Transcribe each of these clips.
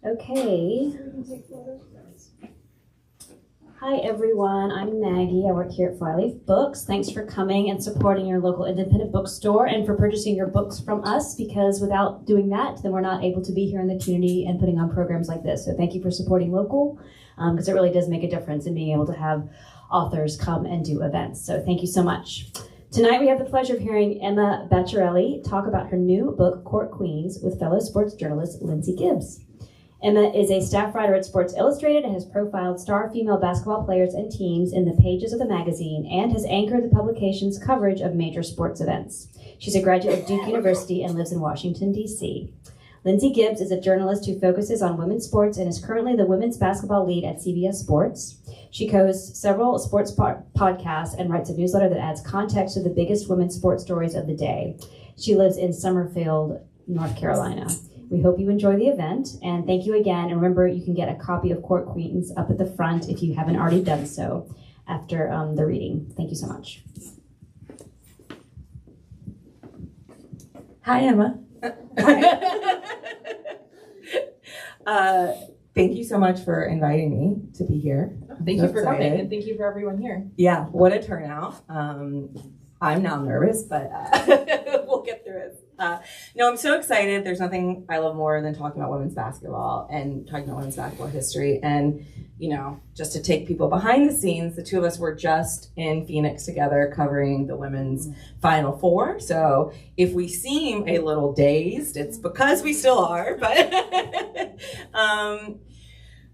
Okay. Hi everyone, I'm Maggie. I work here at Flyleaf Books. Thanks for coming and supporting your local independent bookstore and for purchasing your books from us, because without doing that, then we're not able to be here in the community and putting on programs like this. So thank you for supporting local, because it really does make a difference in being able to have authors come and do events. So thank you so much. Tonight we have the pleasure of hearing Emma Baccellieri talk about her new book, Court Queens, with fellow sports journalist Lindsay Gibbs. Emma is a staff writer at Sports Illustrated and has profiled star female basketball players and teams in the pages of the magazine and has anchored the publication's coverage of major sports events. She's a graduate of Duke University and lives in Washington, D.C. Lindsay Gibbs is a journalist who focuses on women's sports and is currently the women's basketball lead at CBS Sports. She co-hosts several sports podcasts and writes a newsletter that adds context to the biggest women's sports stories of the day. She lives in Summerfield, North Carolina. We hope you enjoy the event, and thank you again. And remember, you can get a copy of Court Queens up at the front if you haven't already done so after the reading. Thank you so much. Hi, Emma. Thank you so much for inviting me to be here. Thank you for coming, and thank you for everyone here. Yeah, what a turnout. I'm now nervous, but we'll get through it. No, I'm so excited. There's nothing I love more than talking about women's basketball and talking about women's basketball history. And, you know, just to take people behind the scenes, the two of us were just in Phoenix together covering the women's Final Four. So if we seem a little dazed, it's because we still are.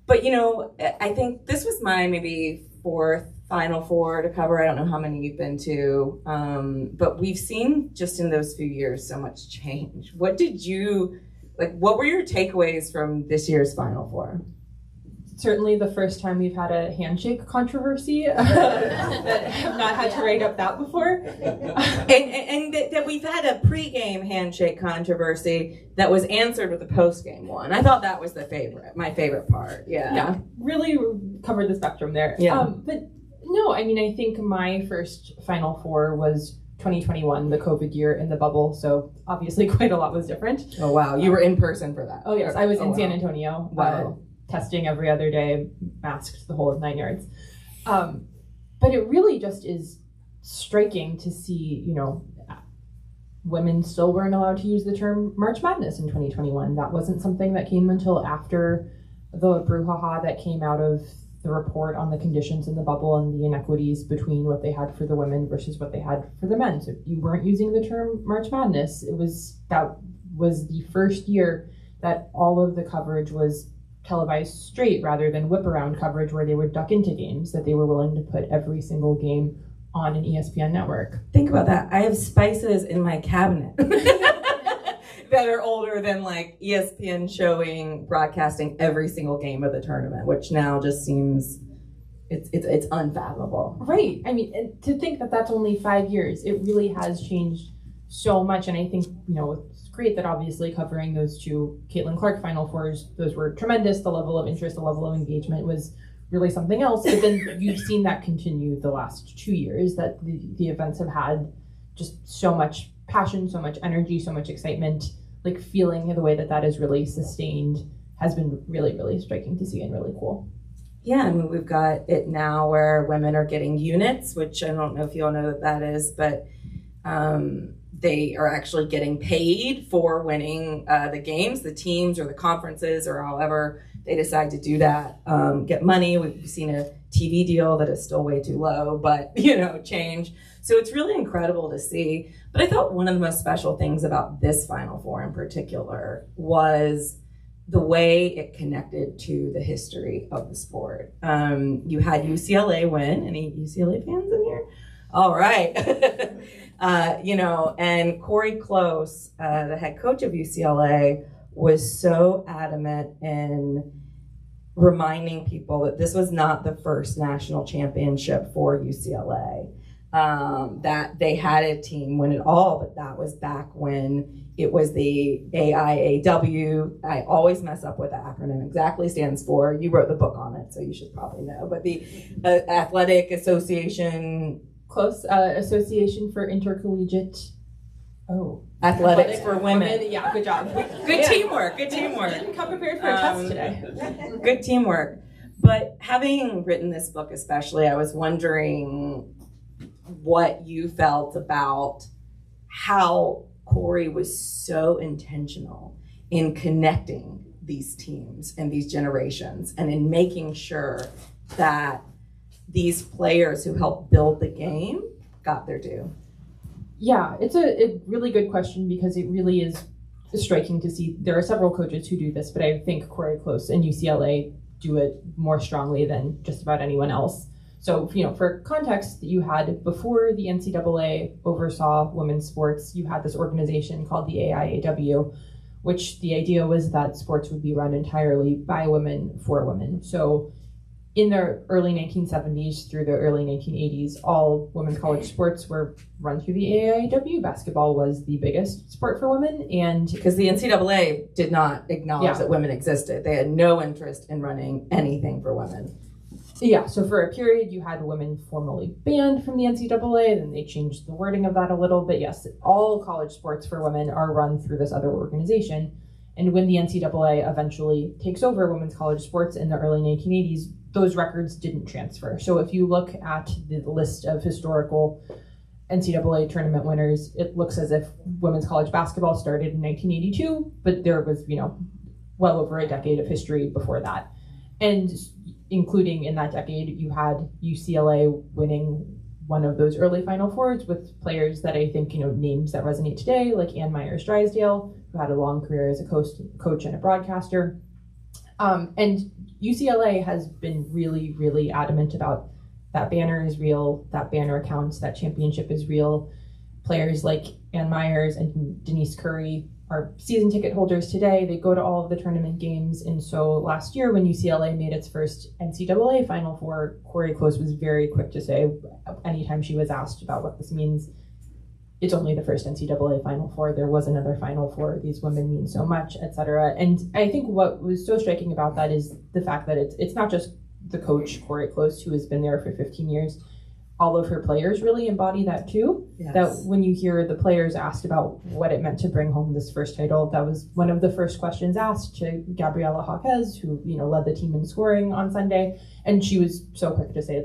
But you know, I think this was my maybe fourth Final Four to cover. I don't know how many you've been to, but we've seen just in those few years so much change. What were your takeaways from this year's Final Four? Certainly the first time we've had a handshake controversy that have not had to write up that before. and that we've had a pregame handshake controversy that was answered with a postgame one. I thought that was my favorite part. Yeah, really covered the spectrum there. Yeah. But no, I mean, I think my first Final Four was 2021, the COVID year in the bubble. So obviously quite a lot was different. Oh, wow. You were in person for that. Oh, yes. I was in San Antonio. Wow. Testing every other day, masked the whole 9 yards. But it really just is striking to see, you know, women still weren't allowed to use the term March Madness in 2021. That wasn't something that came until after the brouhaha that came out of the report on the conditions in the bubble and the inequities between what they had for the women versus what they had for the men. So if you weren't using the term March Madness, that was the first year that all of the coverage was televised straight rather than whip around coverage where they would duck into games, that they were willing to put every single game on an ESPN network. Think about that. I have spices in my cabinet that are older than like ESPN broadcasting every single game of the tournament, which now just seems it's unfathomable. Right. I mean, and to think that that's only 5 years, it really has changed so much. And I think, you know, it's great that obviously covering those two Caitlin Clark Final Fours, those were tremendous. The level of interest, the level of engagement was really something else. But then you've seen that continue the last 2 years, that the events have had just so much passion, so much energy, so much excitement. Like feeling the way that is really sustained has been really, really striking to see and really cool. Yeah, I mean, we've got it now where women are getting units, which I don't know if you all know what that is, but they are actually getting paid for winning the games, the teams or the conferences or however they decide to do that, get money. We've seen a TV deal that is still way too low, but, you know, change. So it's really incredible to see. But I thought one of the most special things about this Final Four in particular was the way it connected to the history of the sport. You had UCLA win. Any UCLA fans in here? All right. You know, and Corey Close, the head coach of UCLA, was so adamant in reminding people that this was not the first national championship for UCLA. That they had a team win it all, but that was back when it was the AIAW. I always mess up what the acronym exactly stands for. You wrote the book on it, so you should probably know. But the Athletic Association... Association for Intercollegiate Oh. Athletics for women. Yeah, good job. Good teamwork. Good teamwork. Didn't come prepared for a test today. Good teamwork. But having written this book especially, I was wondering what you felt about how Corey was so intentional in connecting these teams and these generations and in making sure that these players who helped build the game got their due. Yeah, it's a really good question because it really is striking to see. There are several coaches who do this, but I think Corey Close and UCLA do it more strongly than just about anyone else. So, for context, you had, before the NCAA oversaw women's sports, you had this organization called the AIAW, which the idea was that sports would be run entirely by women for women. So in the early 1970s through the early 1980s, all women's college sports were run through the AIAW. Basketball was the biggest sport for women, and because the NCAA did not acknowledge that women existed. They had no interest in running anything for women. Yeah, so for a period, you had women formally banned from the NCAA, then they changed the wording of that a little bit. Yes, all college sports for women are run through this other organization. And when the NCAA eventually takes over women's college sports in the early 1980s, those records didn't transfer. So if you look at the list of historical NCAA tournament winners, it looks as if women's college basketball started in 1982, but there was, well over a decade of history before that. And including in that decade, you had UCLA winning one of those early Final Fours with players that I think, names that resonate today, like Ann Myers-Drysdale, who had a long career as a coach and a broadcaster. And UCLA has been really, really adamant about that banner is real, that banner counts, that championship is real. Players like Ann Myers and Denise Curry are season ticket holders today. They go to all of the tournament games. And so last year when UCLA made its first NCAA Final Four, Corey Close was very quick to say, anytime she was asked about what this means, it's only the first NCAA Final Four. There was another Final Four. These women mean so much, etc. And I think what was so striking about that is the fact that it's not just the coach, Corey Close, who has been there for 15 years. All of her players really embody that too. Yes. That when you hear the players asked about what it meant to bring home this first title, that was one of the first questions asked to Gabriela Jaquez, who led the team in scoring on Sunday, and she was so quick to say,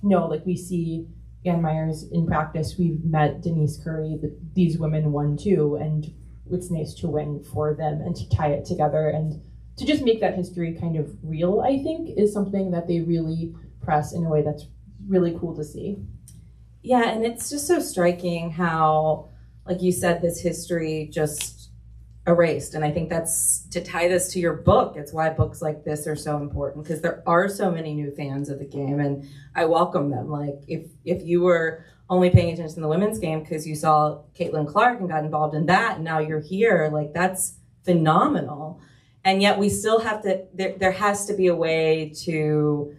we see Ann Myers in practice. We've met Denise Curry. These women won too, and it's nice to win for them and to tie it together and to just make that history kind of real. I think is something that they really press in a way that's really cool to see. Yeah, and it's just so striking how, like you said, this history just erased. And I think that's, to tie this to your book, it's why books like this are so important, because there are so many new fans of the game, and I welcome them. Like, if you were only paying attention to the women's game because you saw Caitlin Clark and got involved in that, and now you're here, that's phenomenal. And yet we still have to, there has to be a way to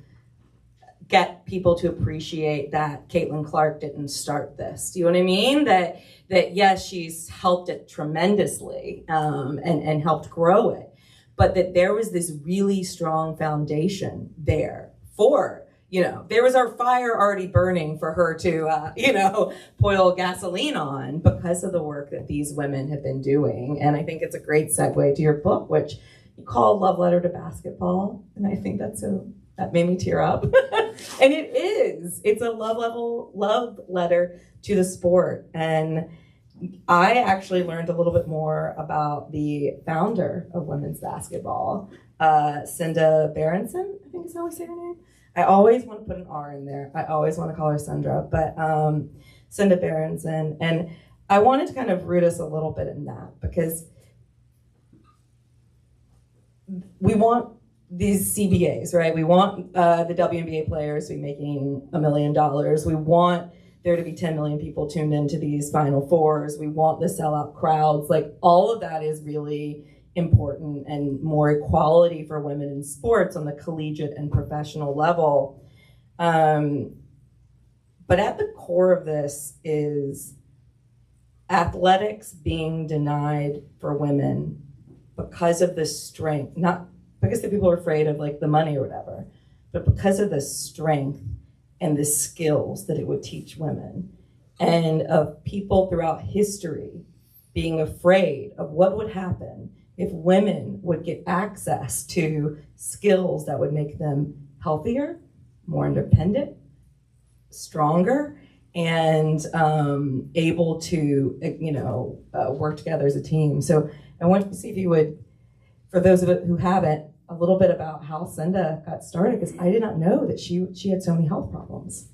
get people to appreciate that Caitlin Clark didn't start this. Do you know what I mean? That yes, she's helped it tremendously and helped grow it, but that there was this really strong foundation there for, there was our fire already burning for her to, pour gasoline on because of the work that these women have been doing. And I think it's a great segue to your book, which you call Love Letter to Basketball. And I think that made me tear up. And it is. It's a love letter to the sport. And I actually learned a little bit more about the founder of women's basketball, Cinda Berenson, I think is how we say her name. I always want to put an R in there. I always want to call her Sandra, but Cinda Berenson. And I wanted to kind of root us a little bit in that, because we want these CBAs, right? We want the WNBA players to be making $1 million. We want there to be 10 million people tuned into these Final Fours. We want the sellout crowds. All of that is really important, and more equality for women in sports on the collegiate and professional level. But at the core of this is athletics being denied for women because of the strength, not because the people are afraid of the money or whatever, but because of the strength and the skills that it would teach women, and of people throughout history being afraid of what would happen if women would get access to skills that would make them healthier, more independent, stronger, and able to, work together as a team. So I want to see if you would, for those of us who haven't, a little bit about how Senda got started, because I did not know that she had so many health problems.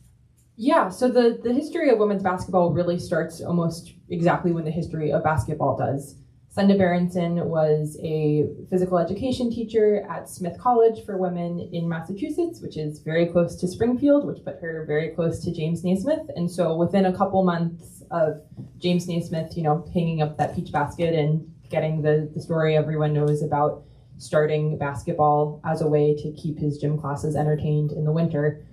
Yeah, so the history of women's basketball really starts almost exactly when the history of basketball does. Senda Berenson was a physical education teacher at Smith College for Women in Massachusetts, which is very close to Springfield, which put her very close to James Naismith. And so within a couple months of James Naismith, hanging up that peach basket and getting the story everyone knows about starting basketball as a way to keep his gym classes entertained in the winter,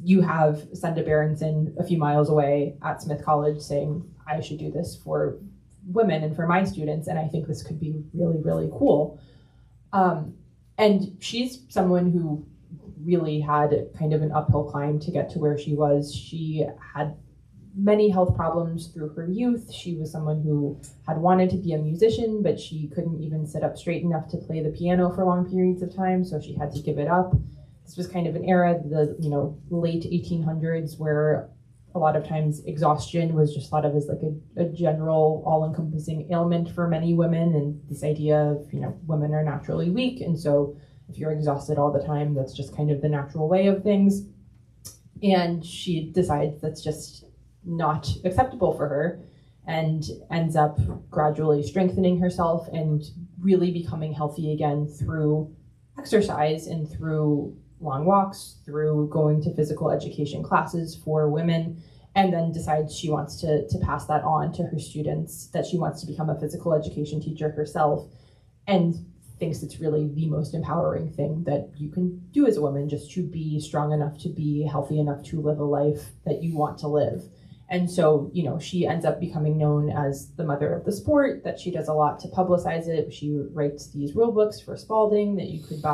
you have Senda Berenson a few miles away at Smith College saying, I should do this for women and for my students, and I think this could be really, really cool. And she's someone who really had kind of an uphill climb to get to where she was. She had many health problems through her youth. She was someone who had wanted to be a musician, but she couldn't even sit up straight enough to play the piano for long periods of time, so she had to give it up. This was kind of an era, the late 1800s, where a lot of times exhaustion was just thought of as like a general all-encompassing ailment for many women, and this idea of women are naturally weak, and so if you're exhausted all the time, that's just kind of the natural way of things. And she decides that's just not acceptable for her, and ends up gradually strengthening herself and really becoming healthy again through exercise and through long walks, through going to physical education classes for women, and then decides she wants to pass that on to her students, that she wants to become a physical education teacher herself, and thinks it's really the most empowering thing that you can do as a woman, just to be strong enough, to be healthy enough to live a life that you want to live. And so, she ends up becoming known as the mother of the sport, that she does a lot to publicize it. She writes these rule books for Spalding that you could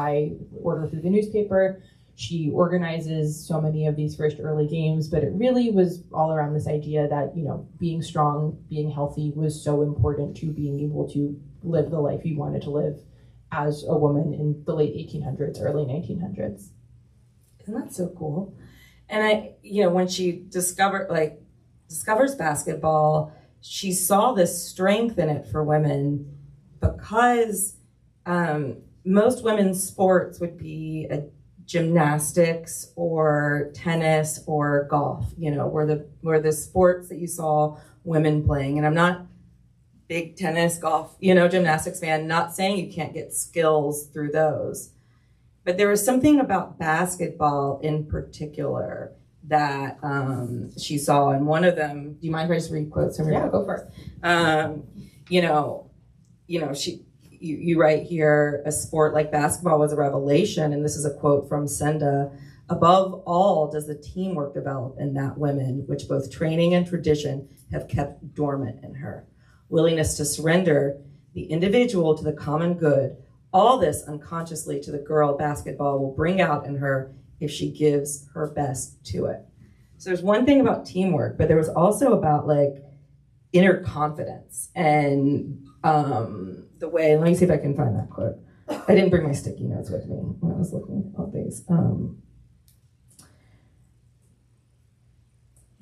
order through the newspaper. She organizes so many of these first early games, but it really was all around this idea that, being strong, being healthy was so important to being able to live the life you wanted to live as a woman in the late 1800s, early 1900s. Isn't that so cool? And when she discovers basketball, she saw this strength in it for women, because most women's sports would be gymnastics or tennis or golf, were the sports that you saw women playing. And I'm not big tennis, golf, gymnastics fan, not saying you can't get skills through those. But there was something about basketball in particular that she saw, and one of them, do you mind if I just read quotes from her? Yeah, go for it. You write here, a sport like basketball was a revelation, and this is a quote from Senda. Above all, does the teamwork develop in that women, which both training and tradition have kept dormant in her. Willingness to surrender the individual to the common good, all this unconsciously to the girl basketball will bring out in her if she gives her best to it. So there's one thing about teamwork, but there was also about inner confidence and the way, let me see if I can find that quote. I didn't bring my sticky notes with me when I was looking at these.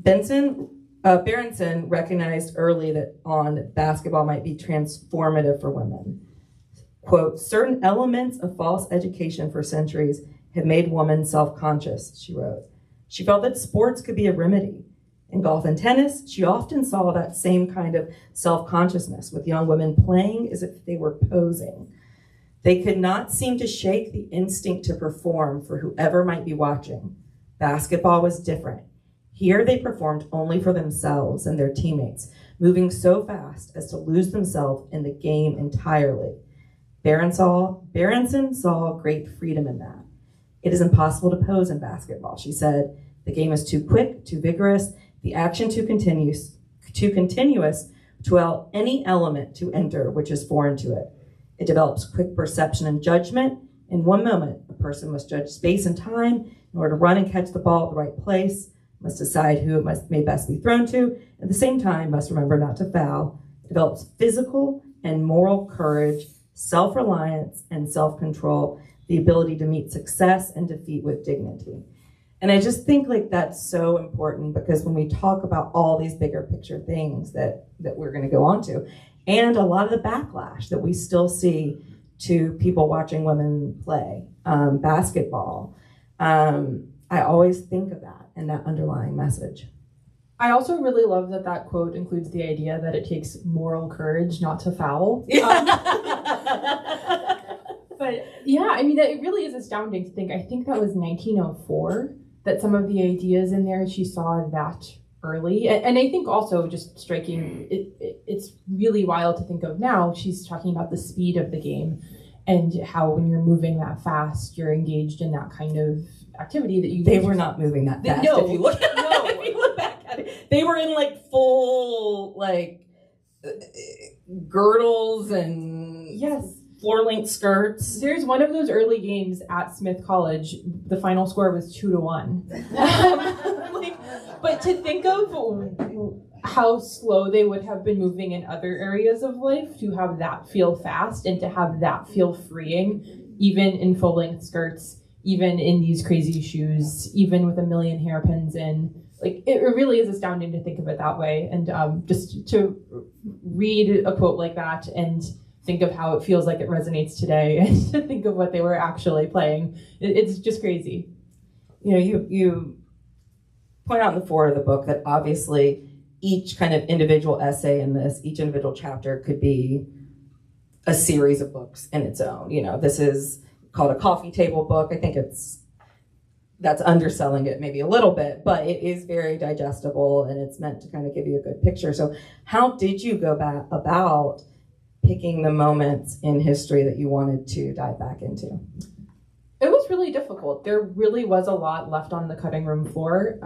Berenson recognized early that basketball might be transformative for women. Quote, certain elements of false education for centuries have made women self-conscious, she wrote. She felt that sports could be a remedy. In golf and tennis, she often saw that same kind of self-consciousness, with young women playing as if they were posing. They could not seem to shake the instinct to perform for whoever might be watching. Basketball was different. Here they performed only for themselves and their teammates, moving so fast as to lose themselves in the game entirely. Berenson saw great freedom in that. It is impossible to pose in basketball, she said. The game is too quick, too vigorous, the action too continuous to allow any element to enter which is foreign to it. It develops quick perception and judgment. In one moment, a person must judge space and time in order to run and catch the ball at the right place, must decide who it may best be thrown to, at the same time must remember not to foul. It develops physical and moral courage, self-reliance and self-control, the ability to meet success and defeat with dignity. And I just think like that's so important, because when we talk about all these bigger picture things that we're going to go on to, and a lot of the backlash that we still see to people watching women play basketball, I always think of that and that underlying message. I also really love that quote includes the idea that it takes moral courage not to foul. But yeah, I mean, it really is astounding to think. I think that was 1904 that some of the ideas in there, she saw that early. And I think also just striking, it's really wild to think of now. She's talking about the speed of the game and how when you're moving that fast, you're engaged in that kind of activity that you... They were not moving that fast. No, if you look, if you look back at it. They were in like full like girdles and floor-length skirts. There's one of those early games at Smith College. The final score was 2-1. But to think of how slow they would have been moving in other areas of life, to have that feel fast and to have that feel freeing, even in full-length skirts, even in these crazy shoes, even with a million hairpins in. Like, it really is astounding to think of it that way. And just to read a quote like that and think of how it feels like it resonates today, and to think of what they were actually playing, it's just crazy. You know, you point out in the foreword of the book that obviously each kind of individual essay in this, each individual chapter could be a series of books in its own. You know, this is called a coffee table book. I think that's underselling it maybe a little bit, but it is very digestible and it's meant to kind of give you a good picture. So how did you go about picking the moments in history that you wanted to dive back into? It was really difficult. There really was a lot left on the cutting room floor.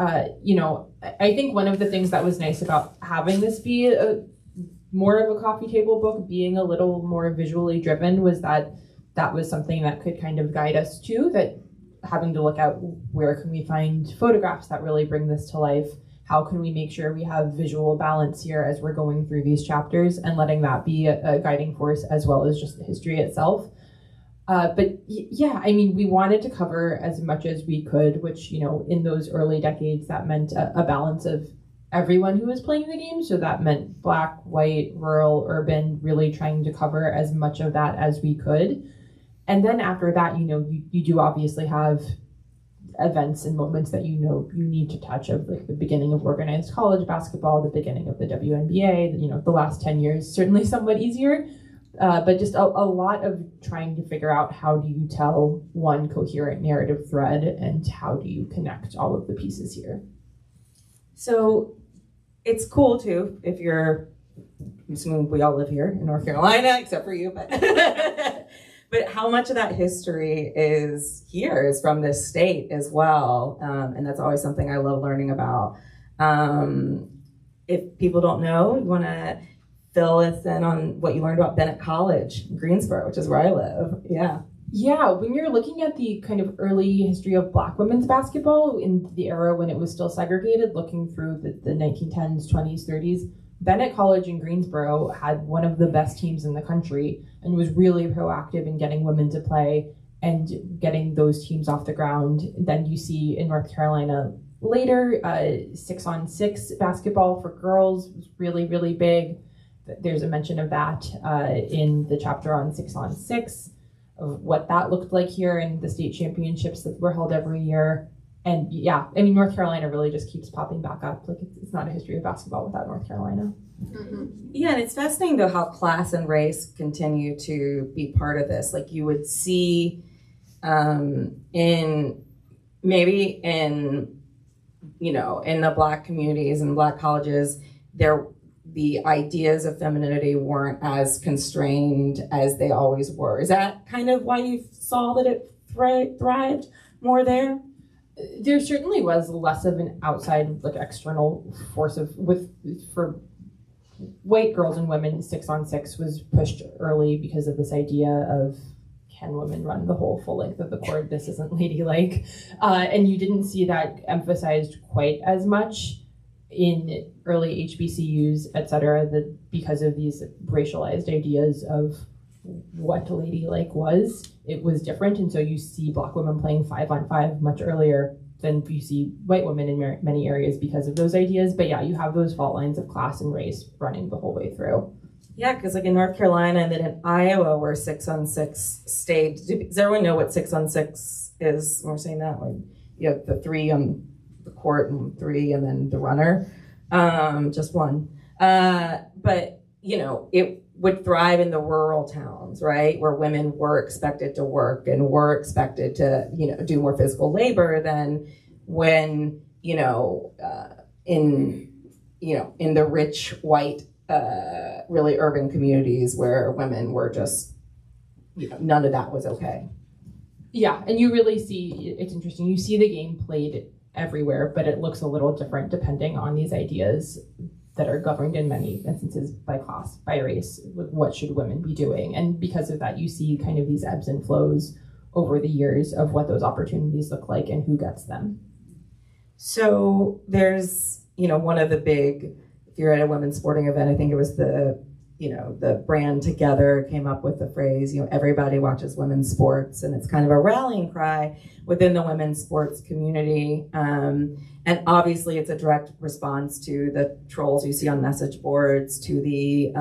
You know, I think one of the things that was nice about having this be more of a coffee table book, being a little more visually driven, was that was something that could kind of guide us too, that having to look at where can we find photographs that really bring this to life? How can we make sure we have visual balance here as we're going through these chapters, and letting that be a guiding force as well as just the history itself. But yeah, I mean, we wanted to cover as much as we could, which, you know, in those early decades, that meant a balance of everyone who was playing the game. So that meant Black, white, rural, urban, really trying to cover as much of that as we could. And then after that, you know, you do obviously have events and moments that you know you need to touch, of like the beginning of organized college basketball, the beginning of the WNBA, you know, the last 10 years, certainly somewhat easier. But just a lot of trying to figure out how do you tell one coherent narrative thread, and how do you connect all of the pieces here. So it's cool too, if you're, I'm assuming we all live here in North Carolina, except for you, but but how much of that history is from this state as well. And that's always something I love learning about. If people don't know, you want to fill us in on what you learned about Bennett College in Greensboro, which is where I live. Yeah, when you're looking at the kind of early history of Black women's basketball in the era when it was still segregated, looking through the 1910s, 20s, 30s, Bennett College in Greensboro had one of the best teams in the country and was really proactive in getting women to play and getting those teams off the ground. Then you see in North Carolina later, 6-on-6 basketball for girls was really, really big. There's a mention of that in the chapter on 6-on-6, of what that looked like here, and the state championships that were held every year. And yeah, I mean, North Carolina really just keeps popping back up. Like, it's not a history of basketball without North Carolina. Mm-hmm. Yeah, and it's fascinating though how class and race continue to be part of this. Like, you would see in the Black communities and Black colleges, the ideas of femininity weren't as constrained as they always were. Is that kind of why you saw that it thrived more there? There certainly was less of an outside, like, external force for white girls and women. 6-on-6 was pushed early because of this idea of, can women run the whole full length of the court? This isn't ladylike. And you didn't see that emphasized quite as much in early HBCUs, et cetera, that because of these racialized ideas of what a ladylike was, it was different. And so you see Black women playing 5-on-5 much earlier than you see white women in many areas because of those ideas. But yeah, you have those fault lines of class and race running the whole way through. Yeah, because like in North Carolina and then in Iowa, where 6-on-6 stayed. Does everyone know what 6-on-6 is? When we're saying that, like you have the 3 on the court and 3, and then the runner, just 1. But you know, it would thrive in the rural towns, right, where women were expected to work and were expected to, you know, do more physical labor than when, in the rich white, really urban communities where women were just, none of that was okay. Yeah, and you really see, it's interesting, you see the game played everywhere, but it looks a little different depending on these ideas that are governed in many instances by class, by race. What should women be doing? And because of that, you see kind of these ebbs and flows over the years of what those opportunities look like and who gets them. So there's, one of the big, if you're at a women's sporting event, I think it was the brand Together came up with the phrase, everybody watches women's sports, and it's kind of a rallying cry within the women's sports community. And obviously it's a direct response to the trolls you see on message boards, to the,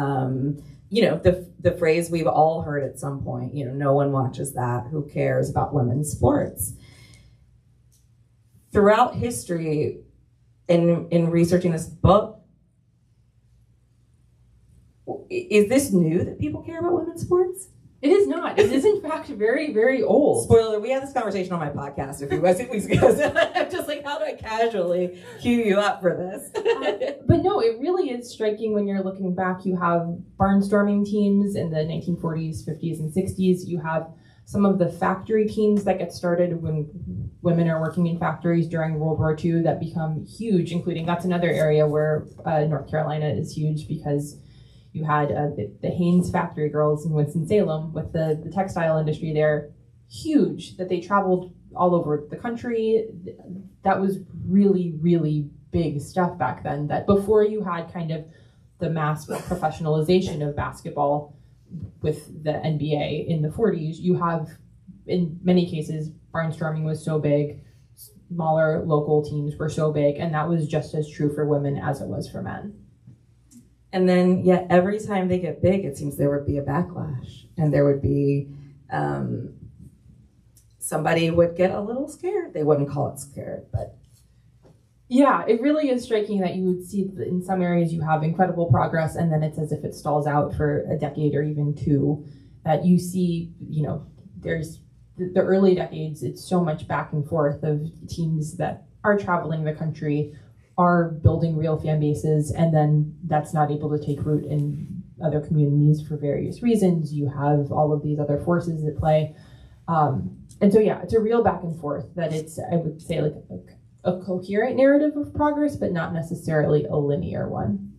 the phrase we've all heard at some point, no one watches that, who cares about women's sports? Throughout history, in researching this book, is this new that people care about women's sports? It is not. It is in fact very, very old. Spoiler, we had this conversation on my podcast a few weeks ago. So I'm just like, how do I casually cue you up for this? But no, it really is striking when you're looking back. You have barnstorming teams in the 1940s, 50s, and 60s. You have some of the factory teams that get started when women are working in factories during World War II that become huge, including that's another area where North Carolina is huge because you had the Haynes factory girls in Winston-Salem with the textile industry there, huge, that they traveled all over the country. That was really, really big stuff back then, that before you had kind of the mass professionalization of basketball with the NBA in the 40s, you have, in many cases, barnstorming was so big, smaller local teams were so big, and that was just as true for women as it was for men. And then, yet every time they get big, it seems there would be a backlash, and there would be somebody would get a little scared. They wouldn't call it scared, but yeah, it really is striking that you would see that in some areas you have incredible progress, and then it's as if it stalls out for a decade or even 2. That you see, there's the early decades. It's so much back and forth of teams that are traveling the country, are building real fan bases, and then that's not able to take root in other communities for various reasons. You have all of these other forces at play. And so, yeah, it's a real back and forth that it's, I would say, like a coherent narrative of progress, but not necessarily a linear one.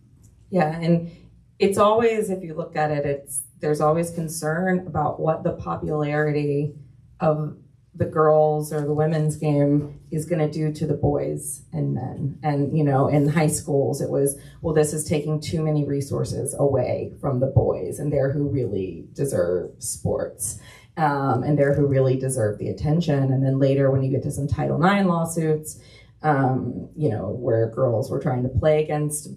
Yeah, and it's always, if you look at it, there's always concern about what the popularity of the girls or the women's game is going to do to the boys and men. And, in high schools, it was, well, this is taking too many resources away from the boys, and they're who really deserve sports. And they're who really deserve the attention. And then later, when you get to some Title IX lawsuits, where girls were trying to play against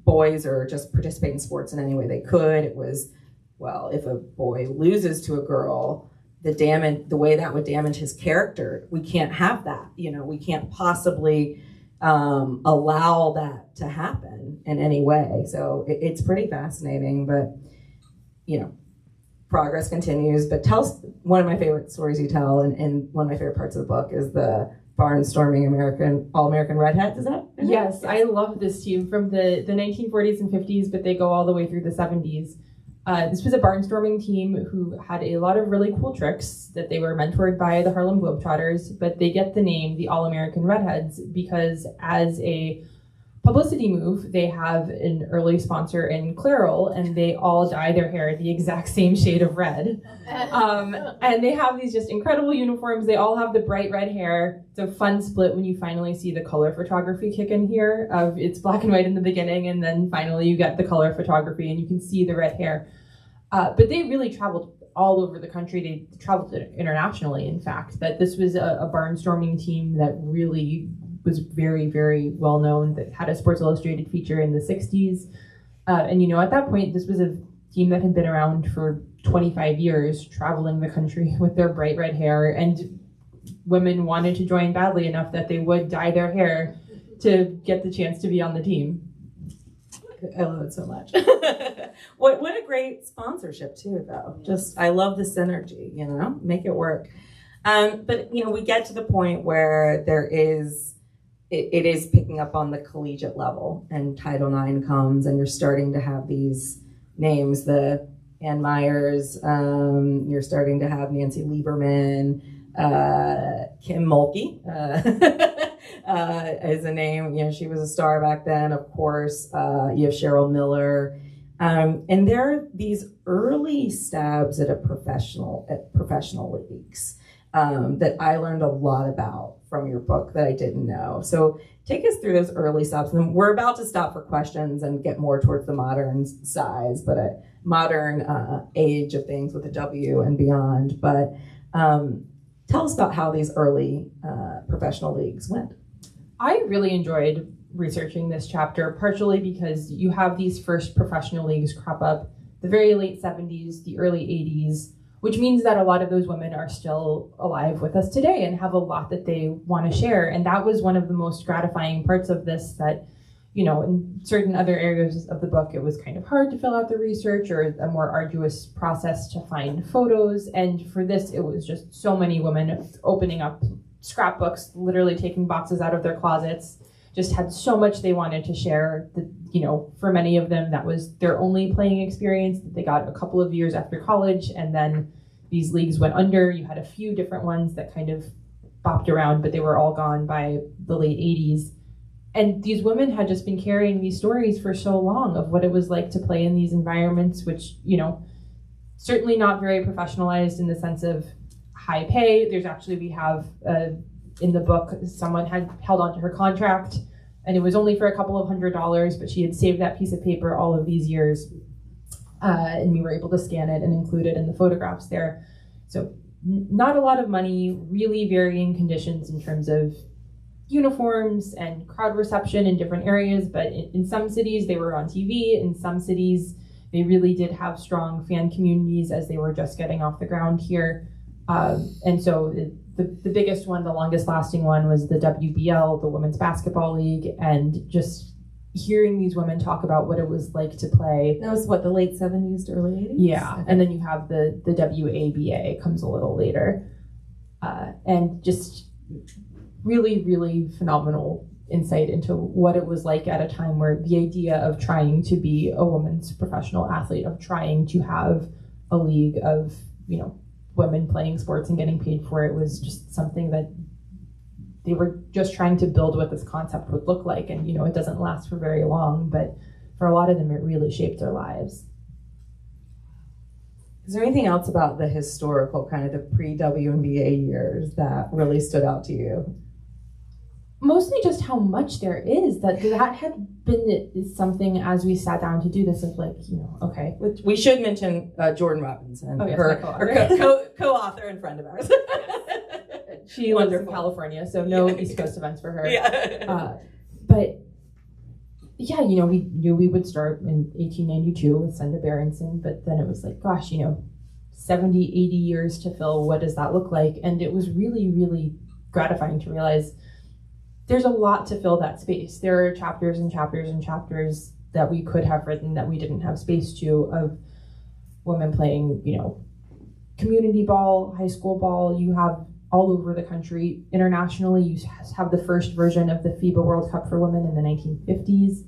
boys or just participate in sports in any way they could, it was, well, if a boy loses to a girl, the way that would damage his character, we can't have that. We can't possibly allow that to happen in any way. So it's pretty fascinating, but progress continues. But tell us, one of my favorite stories you tell, and one of my favorite parts of the book is the barnstorming All-American Redheads. Is that? Yes, I love this team from the 1940s and 50s, but they go all the way through the 70s. This was a barnstorming team who had a lot of really cool tricks that they were mentored by the Harlem Globetrotters, but they get the name the All-American Redheads because as a publicity move, they have an early sponsor in Clairol, and they all dye their hair the exact same shade of red. And they have these just incredible uniforms. They all have the bright red hair. It's a fun split when you finally see the color photography kick in here. It's black and white in the beginning, and then finally you get the color photography, and you can see the red hair. But they really traveled all over the country. They traveled internationally, in fact. That this was a barnstorming team that really was very, very well known, that had a Sports Illustrated feature in the 60s. And, you know, at that point, this was a team that had been around for 25 years, traveling the country with their bright red hair. And women wanted to join badly enough that they would dye their hair to get the chance to be on the team. I love it so much. What a great sponsorship too, though. Just, I love the synergy, you know, make it work. But, you know, we get to the point where there is, it is picking up on the collegiate level, and Title IX comes, and you're starting to have these names, the Ann Myers, you're starting to have Nancy Lieberman, Kim Mulkey is a name. You know, she was a star back then, of course. You have Cheryl Miller. And there are these early stabs at professional leagues that I learned a lot about from your book that I didn't know. So take us through those early stabs. And then we're about to stop for questions and get more towards the modern size, but a modern age of things with a W and beyond. But tell us about how these early professional leagues went. I really enjoyed researching this chapter, partially because you have these first professional leagues crop up the very late 70s, the early 80s, which means that a lot of those women are still alive with us today and have a lot that they want to share. And that was one of the most gratifying parts of this, that, you know, in certain other areas of the book, it was kind of hard to fill out the research, or a more arduous process to find photos. And for this, it was just so many women opening up scrapbooks, literally taking boxes out of their closets, just had so much they wanted to share. That, you know, for many of them, that was their only playing experience that they got a couple of years after college, and then these leagues went under. You had a few different ones that kind of bopped around, but they were all gone by the late 80s. And these women had just been carrying these stories for so long of what it was like to play in these environments, which, you know, certainly not very professionalized in the sense of high pay. There's actually, we have in the book, someone had held onto her contract, and it was only for a couple of $100s, but she had saved that piece of paper all of these years, and we were able to scan it and include it in the photographs there. So not a lot of money, really varying conditions in terms of uniforms and crowd reception in different areas, but in some cities they were on TV, in some cities they really did have strong fan communities as they were just getting off the ground here. And so the biggest one, the longest lasting one, was the WBL, the Women's Basketball League, and just hearing these women talk about what it was like to play. That was what, the late 70s to early 80s? Yeah, okay. And then you have the WABA comes a little later. And just really, really phenomenal insight into what it was like at a time where the idea of trying to be a women's professional athlete, of trying to have a league of, you know, women playing sports and getting paid for it, was just something that they were just trying to build what this concept would look like. And, you know, it doesn't last for very long, but for a lot of them, it really shaped their lives. Is there anything else about the historical, kind of the pre-WNBA years that really stood out to you? Mostly just how much there is, that had been something as we sat down to do this, of like, you know, okay. We should mention Jordan Robinson, yes, her co-author and friend of ours. She lives in California, so no East Coast events for her. Yeah. But yeah, you know, we knew we would start in 1892 with Senda Berenson, but then it was like, gosh, you know, 70, 80 years to fill, what does that look like? And it was really, really gratifying to realize there's a lot to fill that space. There are chapters and chapters and chapters that we could have written that we didn't have space to, of women playing, you know, community ball, high school ball. You have all over the country. Internationally, you have the first version of the FIBA World Cup for women in the 1950s.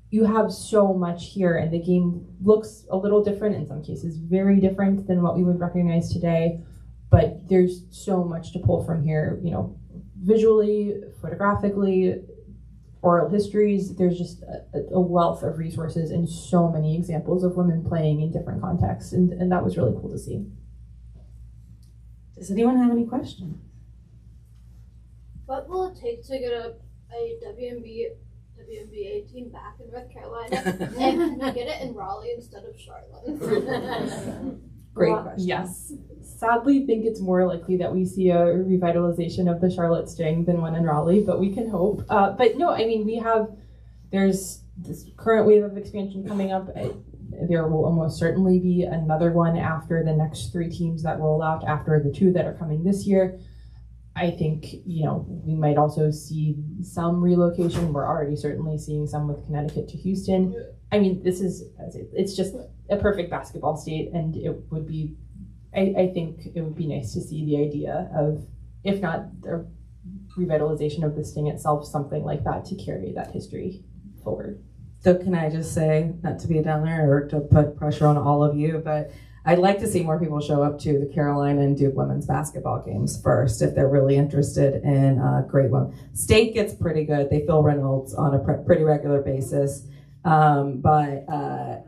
You have so much here, and the game looks a little different, in some cases very different than what we would recognize today, but there's so much to pull from here, you know, visually, photographically, oral histories. There's just a wealth of resources and so many examples of women playing in different contexts, and that was really cool to see. Does anyone have any questions? What will it take to get a WNBA team back in North Carolina? And can we get it in Raleigh instead of Charlotte? Great question. Yes. Sadly, think it's more likely that we see a revitalization of the Charlotte Sting than one in Raleigh, but we can hope. But no, I mean, there's this current wave of expansion coming up. There will almost certainly be another one after the next 3 teams that roll out after the 2 that are coming this year. I think, we might also see some relocation. We're already certainly seeing some with Connecticut to Houston. I mean, it's just a perfect basketball state, and it would be, I think it would be nice to see the idea of, if not the revitalization of the Sting itself, something like that to carry that history forward. So can I just say, not to be a downer or to put pressure on all of you, but I'd like to see more people show up to the Carolina and Duke women's basketball games first if they're really interested in great women. State gets pretty good. They fill Reynolds on a pretty regular basis. But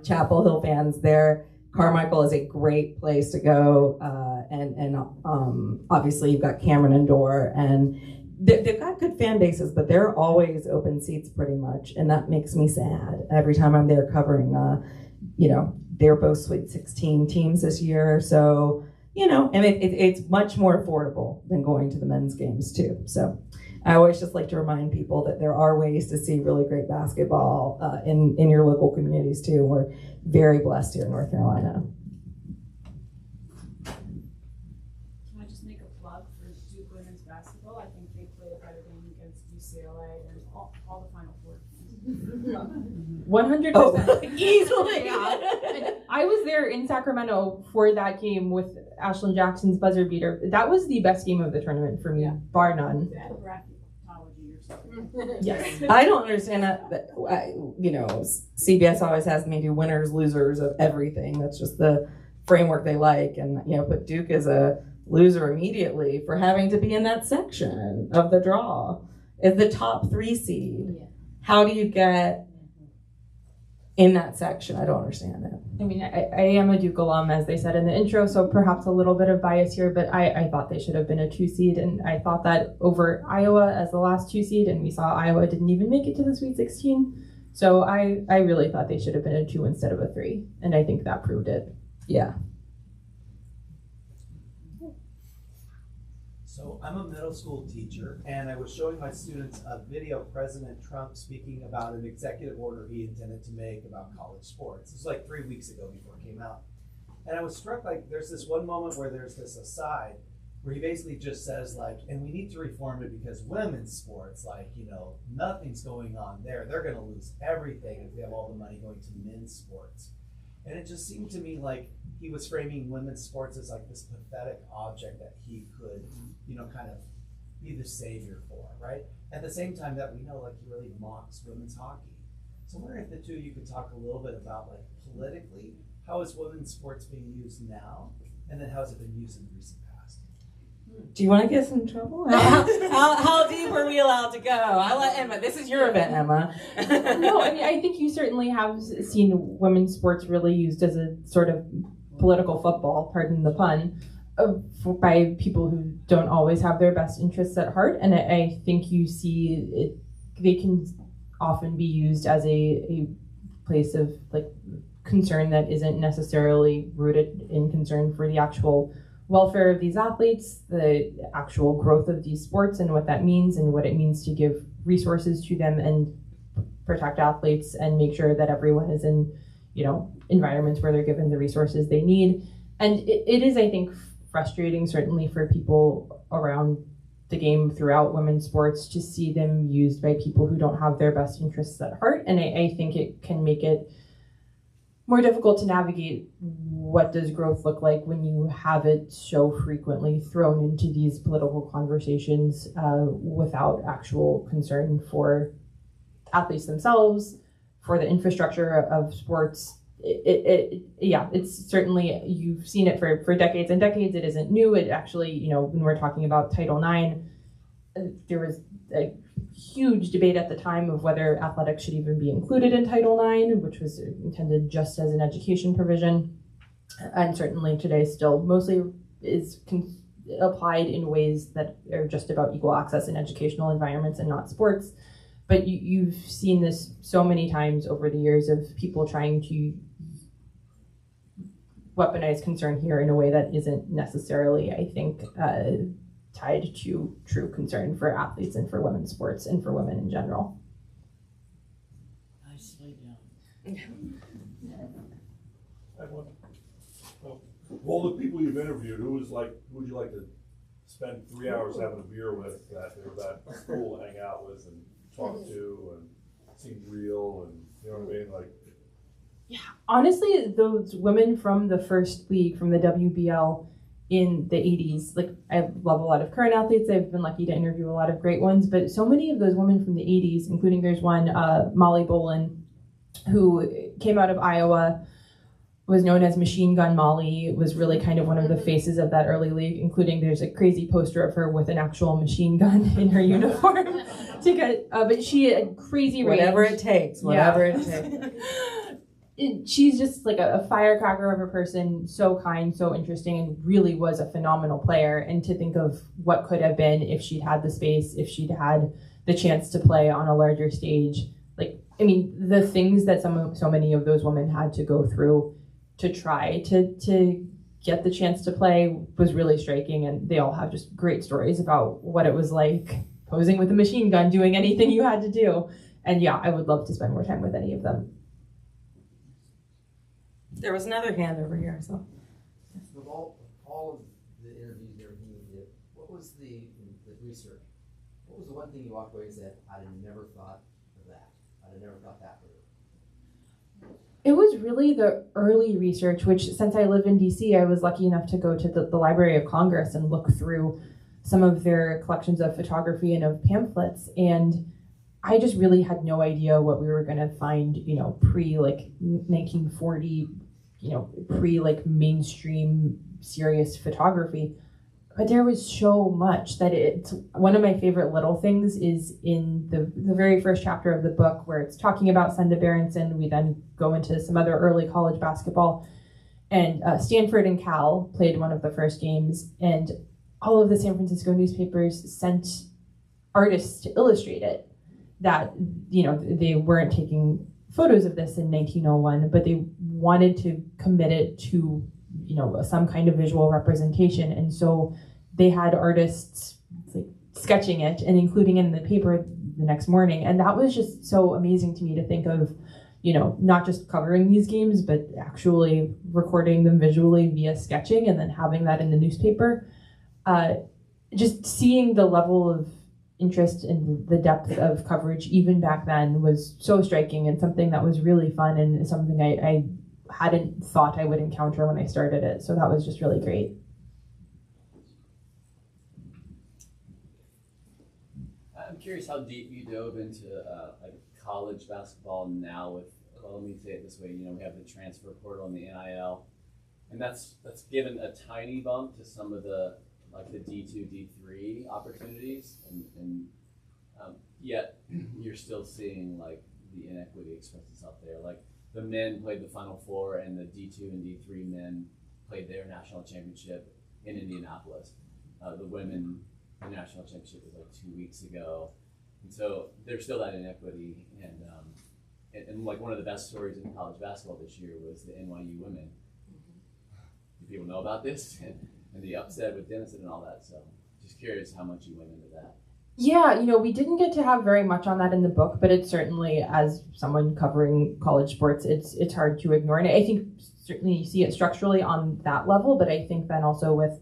Chapel Hill fans there, Carmichael is a great place to go. And obviously you've got Cameron and Dorr, and they've got good fan bases, but they're always open seats pretty much. And that makes me sad every time I'm there covering, they're both Sweet 16 teams this year. So, and it's much more affordable than going to the men's games too. So I always just like to remind people that there are ways to see really great basketball in your local communities too. We're very blessed here in North Carolina. Can I just make a plug for Duke women's basketball? I think they played a better game against UCLA than all the Final Four teams. 100%. Oh, easily. Yeah. I was there in Sacramento for that game with Ashlyn Jackson's buzzer beater. That was the best game of the tournament for me, bar none. Yes. I don't understand that. CBS always has me do winners, losers of everything. That's just the framework they like. And, but Duke is a loser immediately for having to be in that section of the draw. It's the top 3 seed. Yeah. How do you get in that section? I don't understand it. I mean, I am a Duke alum, as they said in the intro, so perhaps a little bit of bias here, but I thought they should have been a 2 seed, and I thought that over Iowa as the last 2 seed, and we saw Iowa didn't even make it to the Sweet 16. So I really thought they should have been a 2 instead of a 3, and I think that proved it. Yeah. So I'm a middle school teacher, and I was showing my students a video of President Trump speaking about an executive order he intended to make about college sports. This was like 3 weeks ago before it came out. And I was struck, there's this one moment where there's this aside where he basically just says, and we need to reform it because women's sports, nothing's going on there. They're going to lose everything if they have all the money going to men's sports. And it just seemed to me like he was framing women's sports as this pathetic object that he could, kind of be the savior for, right? At the same time that we know, he really mocks women's hockey. So I'm wondering if the two of you could talk a little bit about, politically, how is women's sports being used now, and then how has it been used in the recent past? Do you want to get us in trouble? How deep are we allowed to go? I'll let Emma. This is your event, Emma. No, I mean, I think you certainly have seen women's sports really used as a sort of political football, pardon the pun, by people who don't always have their best interests at heart. And I think you see it, they can often be used as a place of concern that isn't necessarily rooted in concern for the actual welfare of these athletes, the actual growth of these sports and what that means and what it means to give resources to them and protect athletes and make sure that everyone is in, environments where they're given the resources they need. And it is, I think, frustrating, certainly for people around the game throughout women's sports, to see them used by people who don't have their best interests at heart. And I think it can make it more difficult to navigate what does growth look like when you have it so frequently thrown into these political conversations without actual concern for athletes themselves, for the infrastructure of sports. It's certainly, you've seen it for decades and decades. It isn't new. It actually, when we're talking about Title IX, there was a huge debate at the time of whether athletics should even be included in Title IX, which was intended just as an education provision, and certainly today still mostly is applied in ways that are just about equal access in educational environments and not sports. But you've seen this so many times over the years of people trying to weaponize concern here in a way that isn't necessarily, I think, tied to true concern for athletes and for women's sports and for women in general. Nicely done. All the people you've interviewed, who would you like to spend 3 hours having a beer with, that cool to hang out with and talk to and seemed real, and you know what I mean? Like, yeah, honestly, those women from the first league, from the WBL in the 80s, like I love a lot of current athletes. I've been lucky to interview a lot of great ones, but so many of those women from the 80s, including there's one, Molly Bolin, who came out of Iowa, was known as Machine Gun Molly, was really kind of one of the faces of that early league, including there's a crazy poster of her with an actual machine gun in her uniform. But she had crazy range. Whatever it takes. She's just like a firecracker of a person, so kind, so interesting, and really was a phenomenal player. And to think of what could have been if she'd had the space, if she'd had the chance to play on a larger stage. Like, I mean, the things that so many of those women had to go through to try to get the chance to play was really striking, and they all have just great stories about what it was like posing with a machine gun, doing anything you had to do. And yeah, I would love to spend more time with any of them. There was another hand over here, so. Of all of the interviews you did, what was the research? What was the one thing you walked away and said, I'd have never thought of that. I'd have never thought that through. It was really the early research, which since I live in DC, I was lucky enough to go to the Library of Congress and look through some of their collections of photography and of pamphlets. And I just really had no idea what we were going to find, pre 1940, pre mainstream serious photography. But there was so much that it's one of my favorite little things is in the very first chapter of the book where it's talking about Senda Berenson. We then go into some other early college basketball, and Stanford and Cal played one of the first games, and all of the San Francisco newspapers sent artists to illustrate it. That, they weren't taking photos of this in 1901, but they wanted to commit it to, some kind of visual representation. And so they had artists sketching it and including it in the paper the next morning. And that was just so amazing to me to think of, not just covering these games, but actually recording them visually via sketching and then having that in the newspaper. Just seeing the level of interest and the depth of coverage even back then was so striking, and something that was really fun and something I hadn't thought I would encounter when I started it. So that was just really great. I'm curious how deep you dove into college basketball now with, let me say it this way, we have the transfer portal and the NIL, and that's given a tiny bump to some of the the D2, D3 opportunities, and yet you're still seeing the inequity express itself there. The men played the Final Four, and the D2 and D3 men played their national championship in Indianapolis. The women, the national championship was 2 weeks ago, and so there's still that inequity. And one of the best stories in college basketball this year was the NYU women. Do people know about this? And the upset with Denison and all that. So just curious how much you went into that. Yeah, we didn't get to have very much on that in the book, but it's certainly, as someone covering college sports, it's hard to ignore. And I think certainly you see it structurally on that level, but I think then also with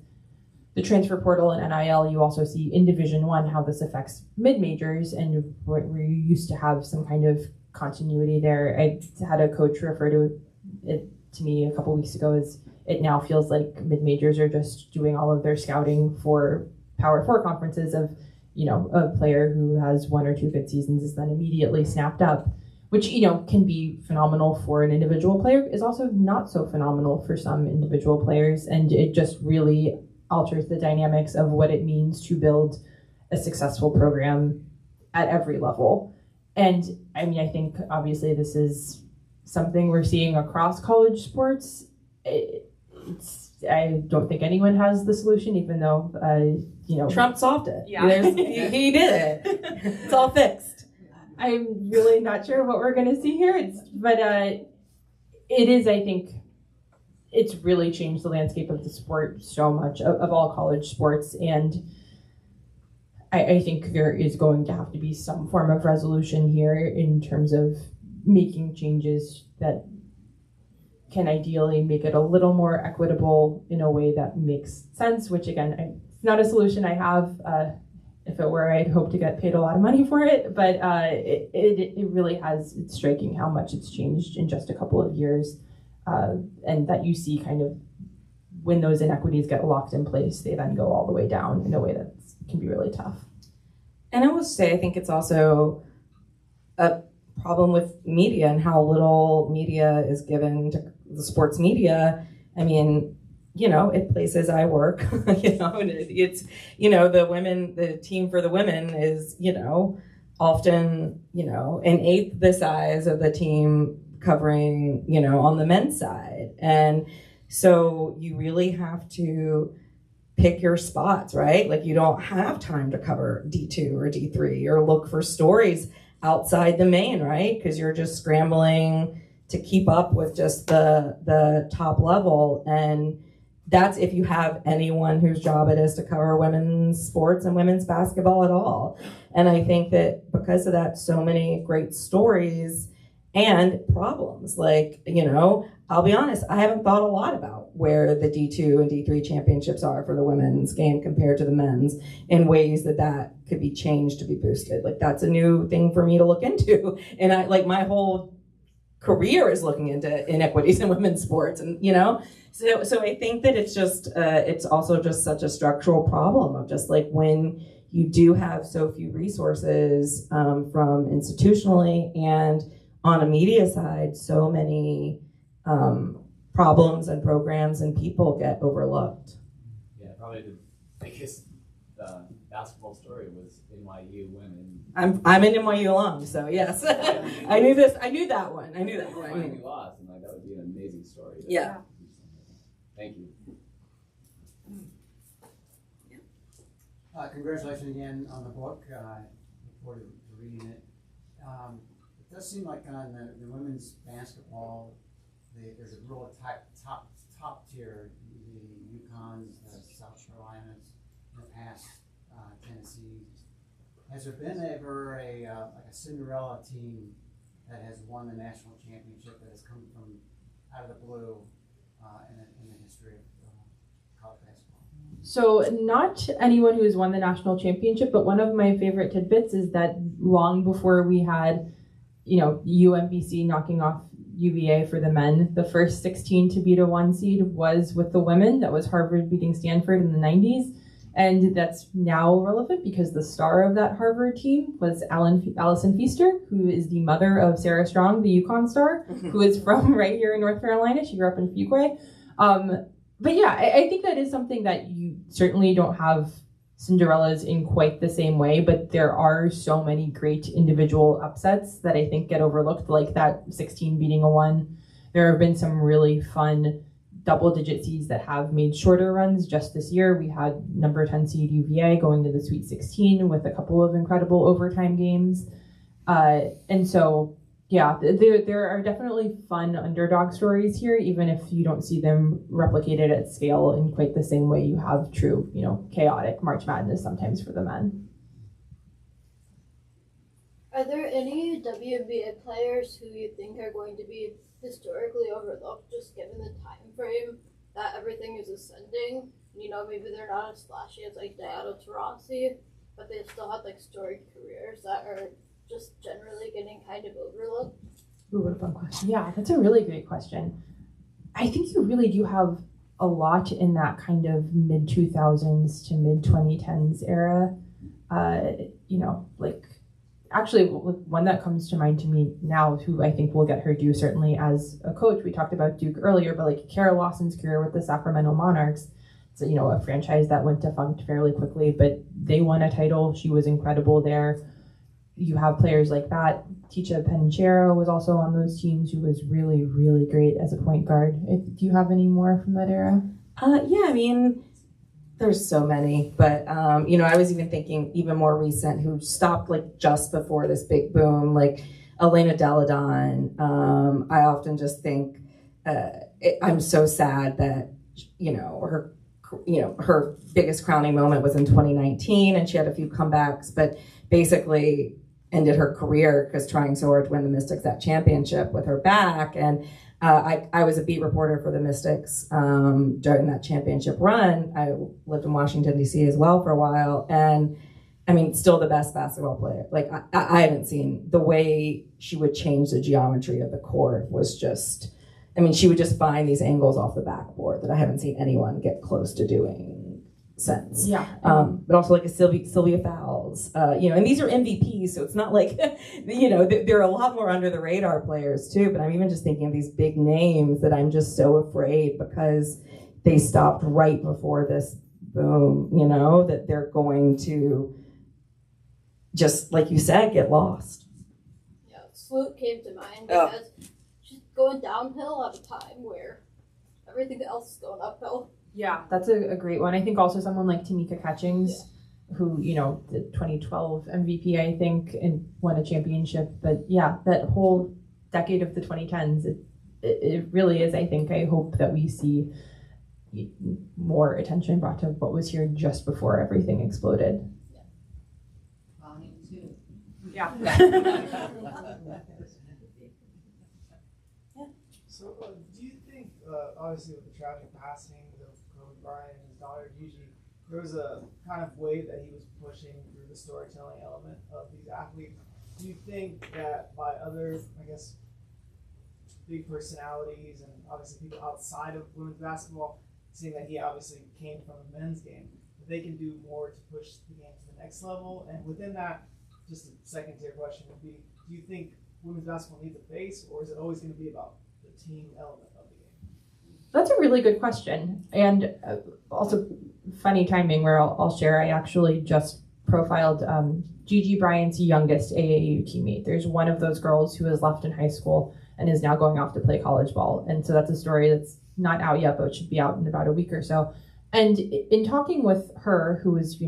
the transfer portal and NIL, you also see in Division I how this affects mid-majors, and where you used to have some kind of continuity there. I had a coach refer to it to me a couple weeks ago as it now feels like mid-majors are just doing all of their scouting for Power 4 conferences of, a player who has one or two good seasons is then immediately snapped up, which, can be phenomenal for an individual player, is also not so phenomenal for some individual players. And it just really alters the dynamics of what it means to build a successful program at every level. And I mean, I think obviously this is something we're seeing across college sports. I don't think anyone has the solution, even though, Trump solved it. Yeah. He did it. It's all fixed. I'm really not sure what we're going to see here. But it is, I think, it's really changed the landscape of the sport so much, of all college sports. And I think there is going to have to be some form of resolution here in terms of making changes that can ideally make it a little more equitable in a way that makes sense, which again, it's not a solution I have. If it were, I'd hope to get paid a lot of money for it, but it really has, it's striking how much it's changed in just a couple of years, and that you see kind of when those inequities get locked in place, they then go all the way down in a way that can be really tough. And I will say, I think it's also a problem with media and how little media is given to the sports media. I mean, at places I work, and it's, the team for the women is, often, an eighth the size of the team covering, on the men's side. And so you really have to pick your spots, right? Like you don't have time to cover D2 or D3 or look for stories outside the main, right? Because you're just scrambling to keep up with just the top level. And that's if you have anyone whose job it is to cover women's sports and women's basketball at all. And I think that because of that, so many great stories and problems. Like, I'll be honest, I haven't thought a lot about where the D2 and D3 championships are for the women's game compared to the men's in ways that could be changed to be boosted. Like that's a new thing for me to look into. And I my whole career is looking into inequities in women's sports, and so I think that it's just it's also just such a structural problem of just like when you do have so few resources from institutionally and on a media side, so many problems and programs and people get overlooked. Yeah, probably the biggest basketball story was NYU women. I'm an NYU alum, so yes. I knew this. I knew that one. You lost, and that would be an amazing story. Yeah. Thank you. Congratulations again on the book. Look forward to reading it. It does seem like on the women's basketball, there's a real top tier. The UConns, the South Carolinas, in the past, Tennessee. Has there been ever a Cinderella team that has won the national championship that has come from out of the blue in the history of college basketball? So not anyone who has won the national championship, but one of my favorite tidbits is that long before we had, UMBC knocking off UVA for the men, the first 16 to beat a 1 seed was with the women. That was Harvard beating Stanford in the 90s. And that's now relevant because the star of that Harvard team was Allison Feaster, who is the mother of Sarah Strong, the UConn star, who is from right here in North Carolina. She grew up in Fuquay. But yeah, I think that is something that you certainly don't have Cinderellas in quite the same way, but there are so many great individual upsets that I think get overlooked, like that 16 beating a 1. There have been some really fun double-digit seeds that have made shorter runs. Just this year, we had number 10 seed UVA going to the Sweet 16 with a couple of incredible overtime games. And so, yeah, there are definitely fun underdog stories here, even if you don't see them replicated at scale in quite the same way you have true, chaotic March Madness sometimes for the men. Are there any WNBA players who you think are going to be historically overlooked, just given the time frame that everything is ascending? Maybe they're not as flashy as like Diana Taurasi, but they still have like storied careers that are just generally getting kind of overlooked. Ooh, what a fun question. Yeah, that's a really great question. I think you really do have a lot in that kind of mid 2000s to mid 2010s era. Actually, one that comes to mind to me now, who I think will get her due certainly as a coach. We talked about Duke earlier, but like Kara Lawson's career with the Sacramento Monarchs, a franchise that went defunct fairly quickly, but they won a title. She was incredible there. You have players like that. Ticha Penicheiro was also on those teams, who was really, really great as a point guard. Do you have any more from that era? Yeah, I mean, there's so many, but I was even thinking even more recent who stopped like just before this big boom, like Elena Deladon. I often just think I'm so sad that her biggest crowning moment was in 2019, and she had a few comebacks, but basically ended her career because trying so hard to win the Mystics that championship with her back. And I was a beat reporter for the Mystics during that championship run. I lived in Washington, D.C. as well for a while. And I mean, still the best basketball player. Like, I haven't seen the way she would change the geometry of the court was just, I mean, she would just find these angles off the backboard that I haven't seen anyone get close to doing since. Yeah. But also like a Sylvia Fowles, and these are MVPs, so it's not like, there are a lot more under the radar players too, but I'm even just thinking of these big names that I'm just so afraid because they stopped right before this boom, that they're going to just, like you said, get lost. Yeah, Sloot came to mind because she's going downhill at a time where everything else is going uphill. Yeah, that's a great one. I think also someone like Tamika Catchings, who, the 2012 MVP, I think, and won a championship. But yeah, that whole decade of the 2010s, it really is, I think. I hope that we see more attention brought to what was here just before everything exploded. Bonnie, too. Yeah. So, do you think, obviously with the tragic passing of Kobe Bryant and his daughter Gigi, there was a kind of way that he was pushing through the storytelling element of these athletes? Do you think that by other, I guess, big personalities and obviously people outside of women's basketball, seeing that he obviously came from the men's game, that they can do more to push the game to the next level? And within that, just a second tier question would be, do you think women's basketball needs a face, or is it always going to be about the team element of the game? That's a really good question. And also funny timing where I'll share, I actually just profiled Gigi Bryant's youngest AAU teammate. There's one of those girls who has left in high school and is now going off to play college ball. And so that's a story that's not out yet, but it should be out in about a week or so. And in talking with her, who was,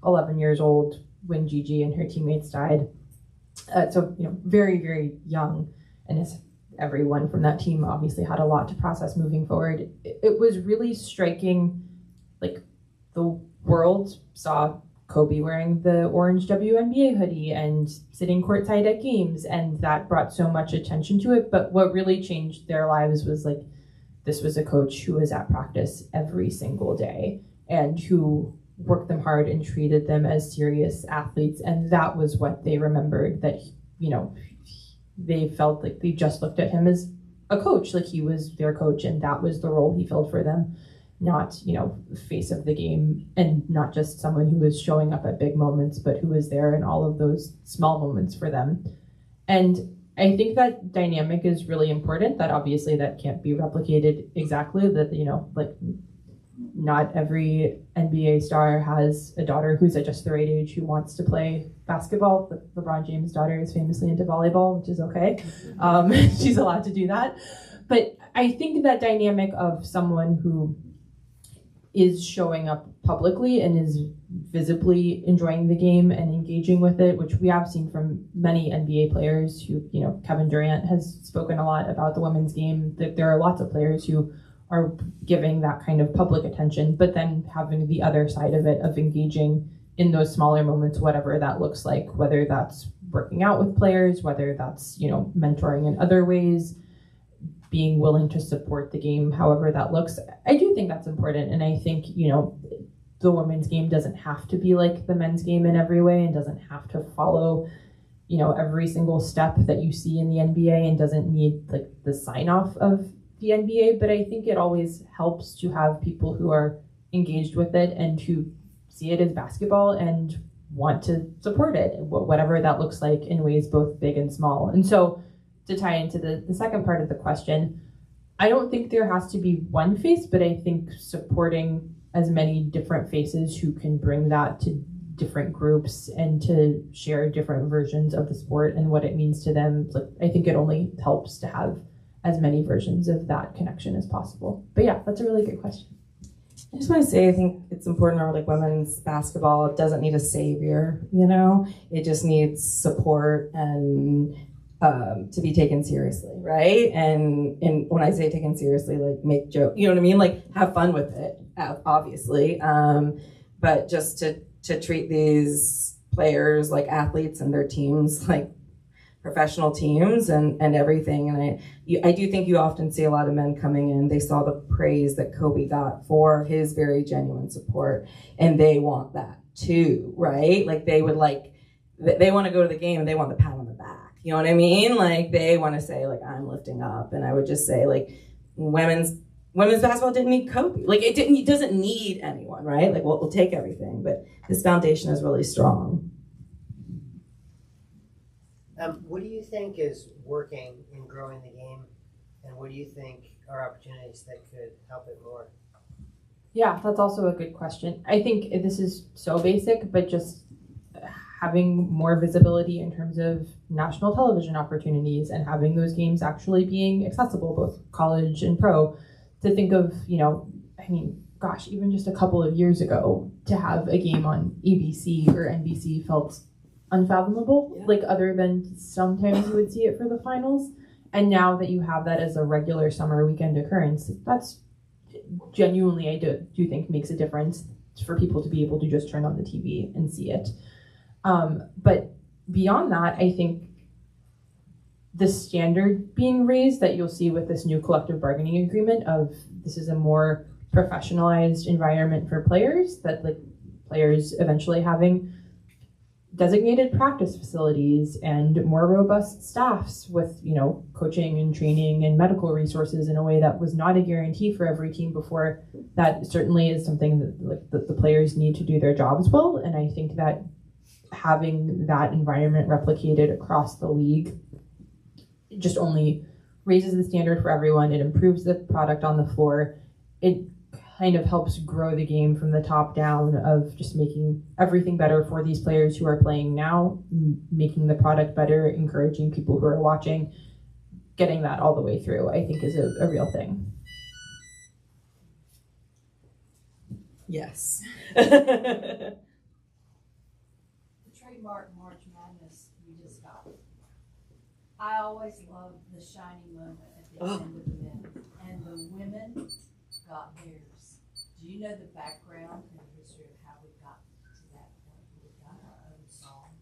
11 years old when Gigi and her teammates died, very, very young, and as everyone from that team obviously had a lot to process moving forward, it was really striking. Like, the world saw Kobe wearing the orange WNBA hoodie and sitting courtside at games, and that brought so much attention to it. But what really changed their lives was, like, this was a coach who was at practice every single day and who worked them hard and treated them as serious athletes. And that was what they remembered, that, they felt like they just looked at him as a coach, like he was their coach, and that was the role he filled for them, not, face of the game, and not just someone who was showing up at big moments, but who was there in all of those small moments for them. And I think that dynamic is really important, that obviously that can't be replicated exactly, that, not every NBA star has a daughter who's at just the right age who wants to play basketball. LeBron James' daughter is famously into volleyball, which is okay. She's allowed to do that. But I think that dynamic of someone who is showing up publicly and is visibly enjoying the game and engaging with it, which we have seen from many NBA players who, Kevin Durant has spoken a lot about the women's game, that there are lots of players who are giving that kind of public attention, but then having the other side of it, of engaging in those smaller moments, whatever that looks like, whether that's working out with players, whether that's, mentoring in other ways, being willing to support the game, however that looks. I do think that's important. And I think, the women's game doesn't have to be like the men's game in every way, and doesn't have to follow, every single step that you see in the NBA, and doesn't need like the sign off of the NBA, but I think it always helps to have people who are engaged with it and who see it as basketball and want to support it, whatever that looks like, in ways both big and small. And so, to tie into the second part of the question, I don't think there has to be one face, but I think supporting as many different faces who can bring that to different groups and to share different versions of the sport and what it means to them. Like, I think it only helps to have as many versions of that connection as possible. But yeah, that's a really good question. I just want to say, I think it's important for like women's basketball. It doesn't need a savior, you know. It just needs support and to be taken seriously, right? And when I say taken seriously, like make joke, you know what I mean? Like have fun with it, obviously. But just to treat these players like athletes and their teams like professional teams and everything. And I do think you often see a lot of men coming in, they saw the praise that Kobe got for his very genuine support, and they want that too, right? Like they would they want to go to the game and they want the pat on the back. You know what I mean? Like they want to say like, I'm lifting up. And I would just say like women's basketball didn't need Kobe. Like it doesn't need anyone, right? Like we'll take everything, but his foundation is really strong. What do you think is working in growing the game, and what do you think are opportunities that could help it more? Yeah, that's also a good question. I think this is so basic, but just having more visibility in terms of national television opportunities and having those games actually being accessible, both college and pro. To think of, gosh, even just a couple of years ago, to have a game on ABC or NBC felt unfathomable, like other than sometimes you would see it for the finals. And now that you have that as a regular summer weekend occurrence, that's genuinely, I do think makes a difference for people to be able to just turn on the TV and see it. But beyond that, I think the standard being raised that you'll see with this new collective bargaining agreement of this is a more professionalized environment for players, that like players eventually having designated practice facilities and more robust staffs with, coaching and training and medical resources in a way that was not a guarantee for every team before. That certainly is something that the players need to do their jobs well. And I think that having that environment replicated across the league just only raises the standard for everyone. It improves the product on the floor. It kind of helps grow the game from the top down of just making everything better for these players who are playing now, making the product better, encouraging people who are watching, getting that all the way through, I think is a real thing. Yes. The trademark March Madness we just got. I always love the shiny moment at the end of the men, and the women got theirs. Do you know the background and history of how we got to that point? We got our own song.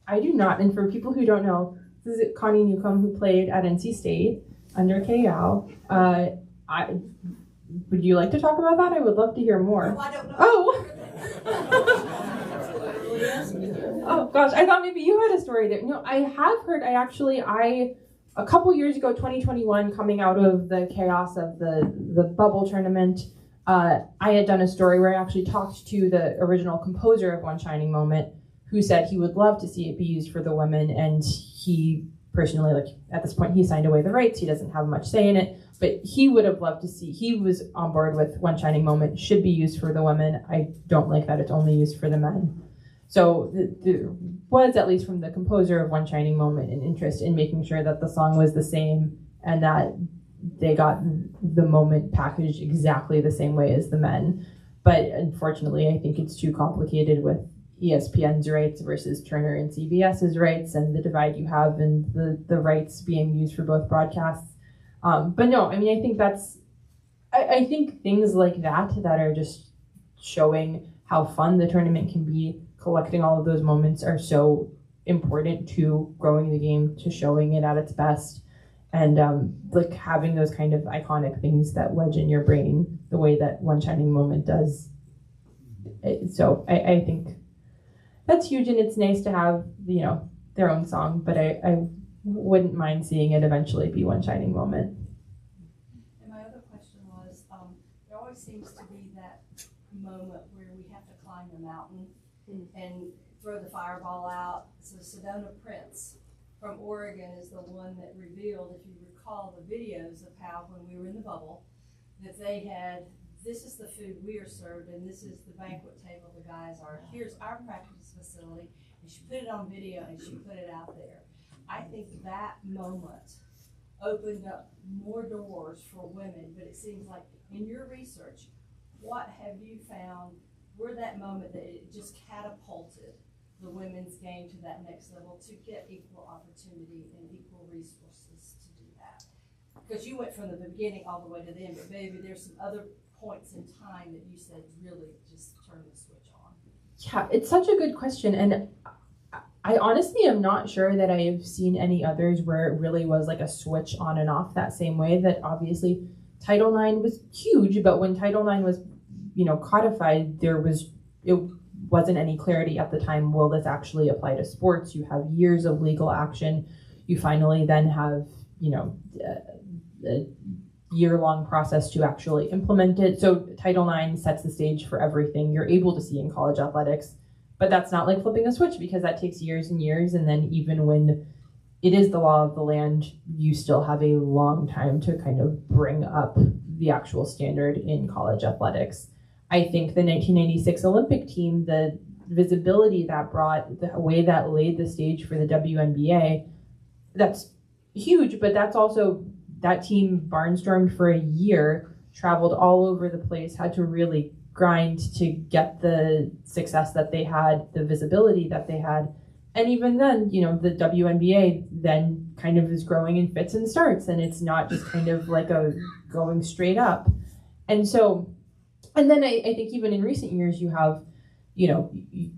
I do not, and for people who don't know, this is Connie Newcomb, who played at NC State under Kay Yao. Would you like to talk about that? I would love to hear more. Oh, I don't know. Oh! Oh gosh, I thought maybe you had a story there. No, I have heard. A couple years ago, 2021, coming out of the chaos of the bubble tournament, I had done a story where I actually talked to the original composer of One Shining Moment, who said he would love to see it be used for the women, and he personally, at this point, he signed away the rights. He doesn't have much say in it, but he would have loved to see. He was on board with One Shining Moment should be used for the women. I don't like that it's only used for the men. So there was, at least from the composer of One Shining Moment, an interest in making sure that the song was the same and that they got the moment packaged exactly the same way as the men. But unfortunately, I think it's too complicated with ESPN's rights versus Turner and CBS's rights and the divide you have in the rights being used for both broadcasts. But no, I think I think things like that are just showing how fun the tournament can be. Collecting all of those moments are so important to growing the game, to showing it at its best, and having those kind of iconic things that wedge in your brain the way that One Shining Moment does. So I think that's huge, and it's nice to have their own song, but I wouldn't mind seeing it eventually be One Shining Moment. And my other question was, there always seems to be that moment where we have to climb the mountain and throw the fireball out. So Sedona Prince from Oregon is the one that revealed, if you recall the videos of how when we were in the bubble, that they had this is the food we are served, and this is the banquet table the guys are. Here's our practice facility, and she put it on video and she put it out there. I think that moment opened up more doors for women, but it seems like in your research, what have you found were that moment that it just catapulted the women's game to that next level to get equal opportunity and equal resources to do that? Because you went from the beginning all the way to the end, but maybe there's some other points in time that you said really just turned the switch on. Yeah, it's such a good question, and I honestly am not sure that I have seen any others where it really was like a switch on and off that same way. That obviously Title IX was huge, but when Title IX was, codified, it wasn't any clarity at the time. Will this actually apply to sports? You have years of legal action. You finally then have, a year-long process to actually implement it. So Title IX sets the stage for everything you're able to see in college athletics. But that's not like flipping a switch, because that takes years and years. And then even when it is the law of the land, you still have a long time to kind of bring up the actual standard in college athletics. I think the 1996 Olympic team, the visibility that brought, the way that laid the stage for the WNBA, that's huge. But that's also, that team barnstormed for a year, traveled all over the place, had to really grind to get the success that they had, the visibility that they had. And even then, the WNBA then kind of is growing in fits and starts, and it's not just kind of like a going straight up. And so, and then I think even in recent years, you have, you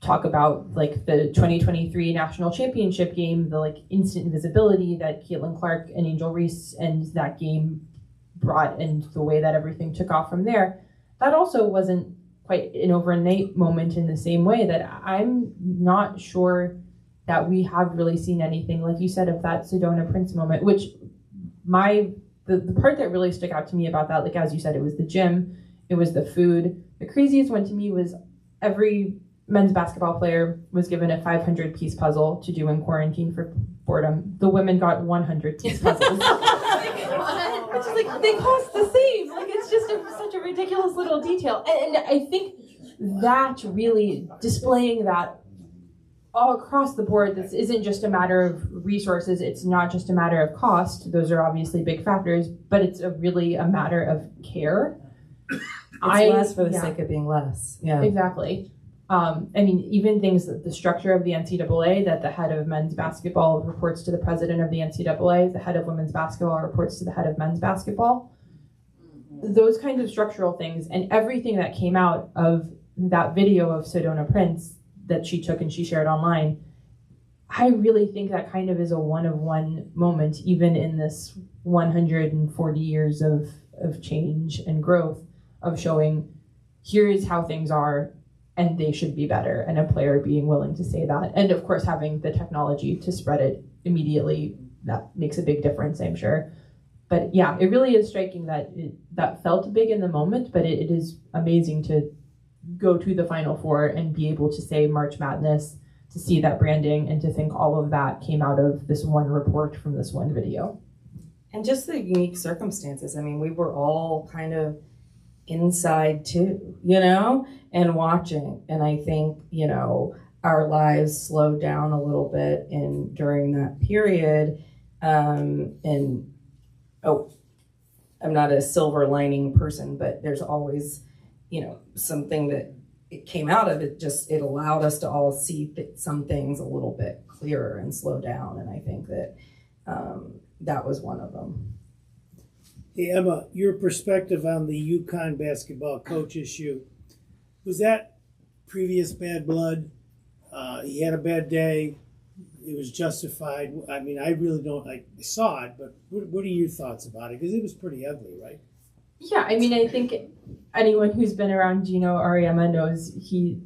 talk about like the 2023 national championship game, the like instant visibility that Caitlin Clark and Angel Reese and that game brought, and the way that everything took off from there. That also wasn't quite an overnight moment in the same way. That I'm not sure that we have really seen anything, like you said, of that Sedona Prince moment, which the part that really stuck out to me about that, like as you said, it was the gym, it was the food. The craziest one to me was every men's basketball player was given a 500-piece puzzle to do in quarantine for boredom. The women got 100-piece puzzles. It's just like, they cost the same. Like, it's just such a ridiculous little detail. And I think that really displaying that all across the board, this isn't just a matter of resources. It's not just a matter of cost. Those are obviously big factors, but it's really a matter of care. It's less for the sake of being less. Yeah, exactly. Even things that the structure of the NCAA, that the head of men's basketball reports to the president of the NCAA, the head of women's basketball reports to the head of men's basketball. Those kinds of structural things, and everything that came out of that video of Sedona Prince that she took and she shared online, I really think that kind of is a one-of-one moment, even in this 140 years of change and growth, of showing here is how things are, and they should be better, and a player being willing to say that. And of course, having the technology to spread it immediately, that makes a big difference, I'm sure. But yeah, it really is striking that that felt big in the moment, but it is amazing to go to the Final Four and be able to say March Madness, to see that branding, and to think all of that came out of this one report from this one video. And just the unique circumstances. I mean, we were all kind of inside too, and watching. And I think, our lives slowed down a little bit during that period. I'm not a silver lining person, but there's always, something that it came out of it. It allowed us to all see some things a little bit clearer and slow down. And I think that that was one of them. Hey, Emma, your perspective on the UConn basketball coach issue. Was that previous bad blood? He had a bad day. It was justified. I mean, I really don't, I saw it, but what are your thoughts about it? Because it was pretty ugly, right? Yeah, I think anyone who's been around Gino Auriemma knows he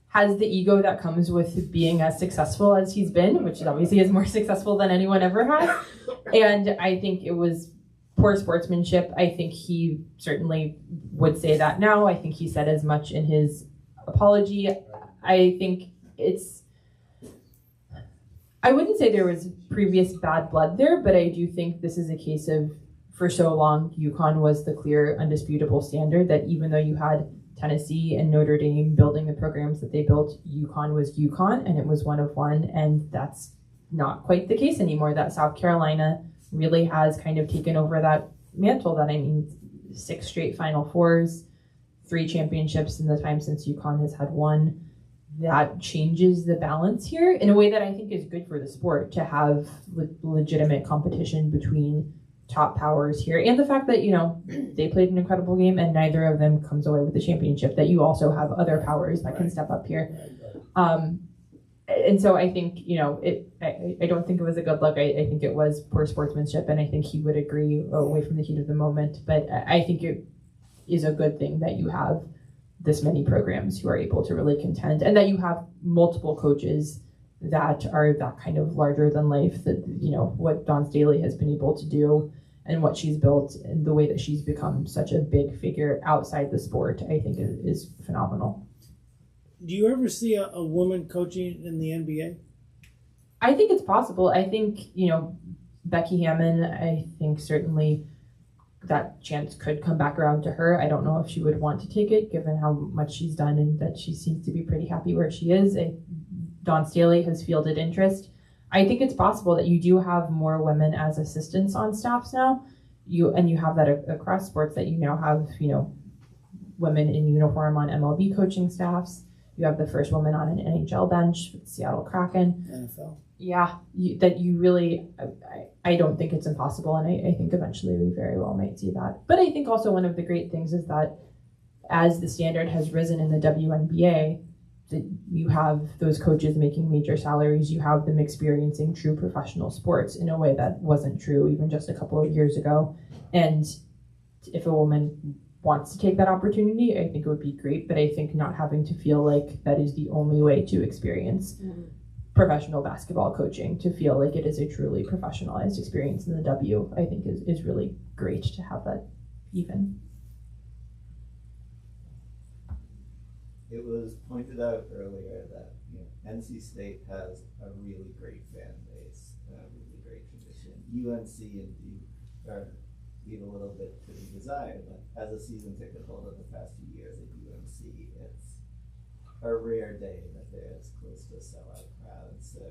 has the ego that comes with being as successful as he's been, which obviously is more successful than anyone ever has. And I think it was poor sportsmanship. I think he certainly would say that now. I think he said as much in his apology. I think I wouldn't say there was previous bad blood there, but I do think this is a case of for so long, UConn was the clear, undisputable standard, that even though you had Tennessee and Notre Dame building the programs that they built, UConn was UConn, and it was one of one, and that's not quite the case anymore. That South Carolina really has kind of taken over that mantle. That, I mean, 6 straight Final Fours, 3 championships in the time since UConn has had one. That changes the balance here in a way that I think is good for the sport, to have legitimate competition between top powers here, and the fact that, you know, they played an incredible game and neither of them comes away with the championship, that you also have other powers that can step up here. And so I think, you know, I don't think it was a good look. I think it was poor sportsmanship, and I think he would agree, away from the heat of the moment. But I think it is a good thing that you have this many programs who are able to really contend, and that you have multiple coaches that are that kind of larger than life, that, you know, what Dawn Staley has been able to do and what she's built and the way that she's become such a big figure outside the sport, I think is phenomenal. Do you ever see a woman coaching in the NBA? I think it's possible. I think, you know, Becky Hammon, I think certainly that chance could come back around to her. I don't know if she would want to take it, given how much she's done and that she seems to be pretty happy where she is. Dawn Staley has fielded interest. I think it's possible that you do have more women as assistants on staffs now. You have that across sports, that you now have, you know, women in uniform on MLB coaching staffs. You have the first woman on an NHL bench with Seattle Kraken. NFL. Yeah, you really, I don't think it's impossible, and I think eventually we very well might see that. But I think also one of the great things is that as the standard has risen in the WNBA, that you have those coaches making major salaries, you have them experiencing true professional sports in a way that wasn't true even just a couple of years ago. And if a woman wants to take that opportunity, I think it would be great, but I think not having to feel like that is the only way to experience professional basketball coaching, to feel like it is a truly professionalized experience in the W, I think is really great to have that even. It was pointed out earlier that, you know, NC State has a really great fan base, a really great tradition. UNC and Duke leave a little bit to be desired, but as a season ticket holder the past few years at UNC, it's a rare day that they're as close to a sellout crowd. So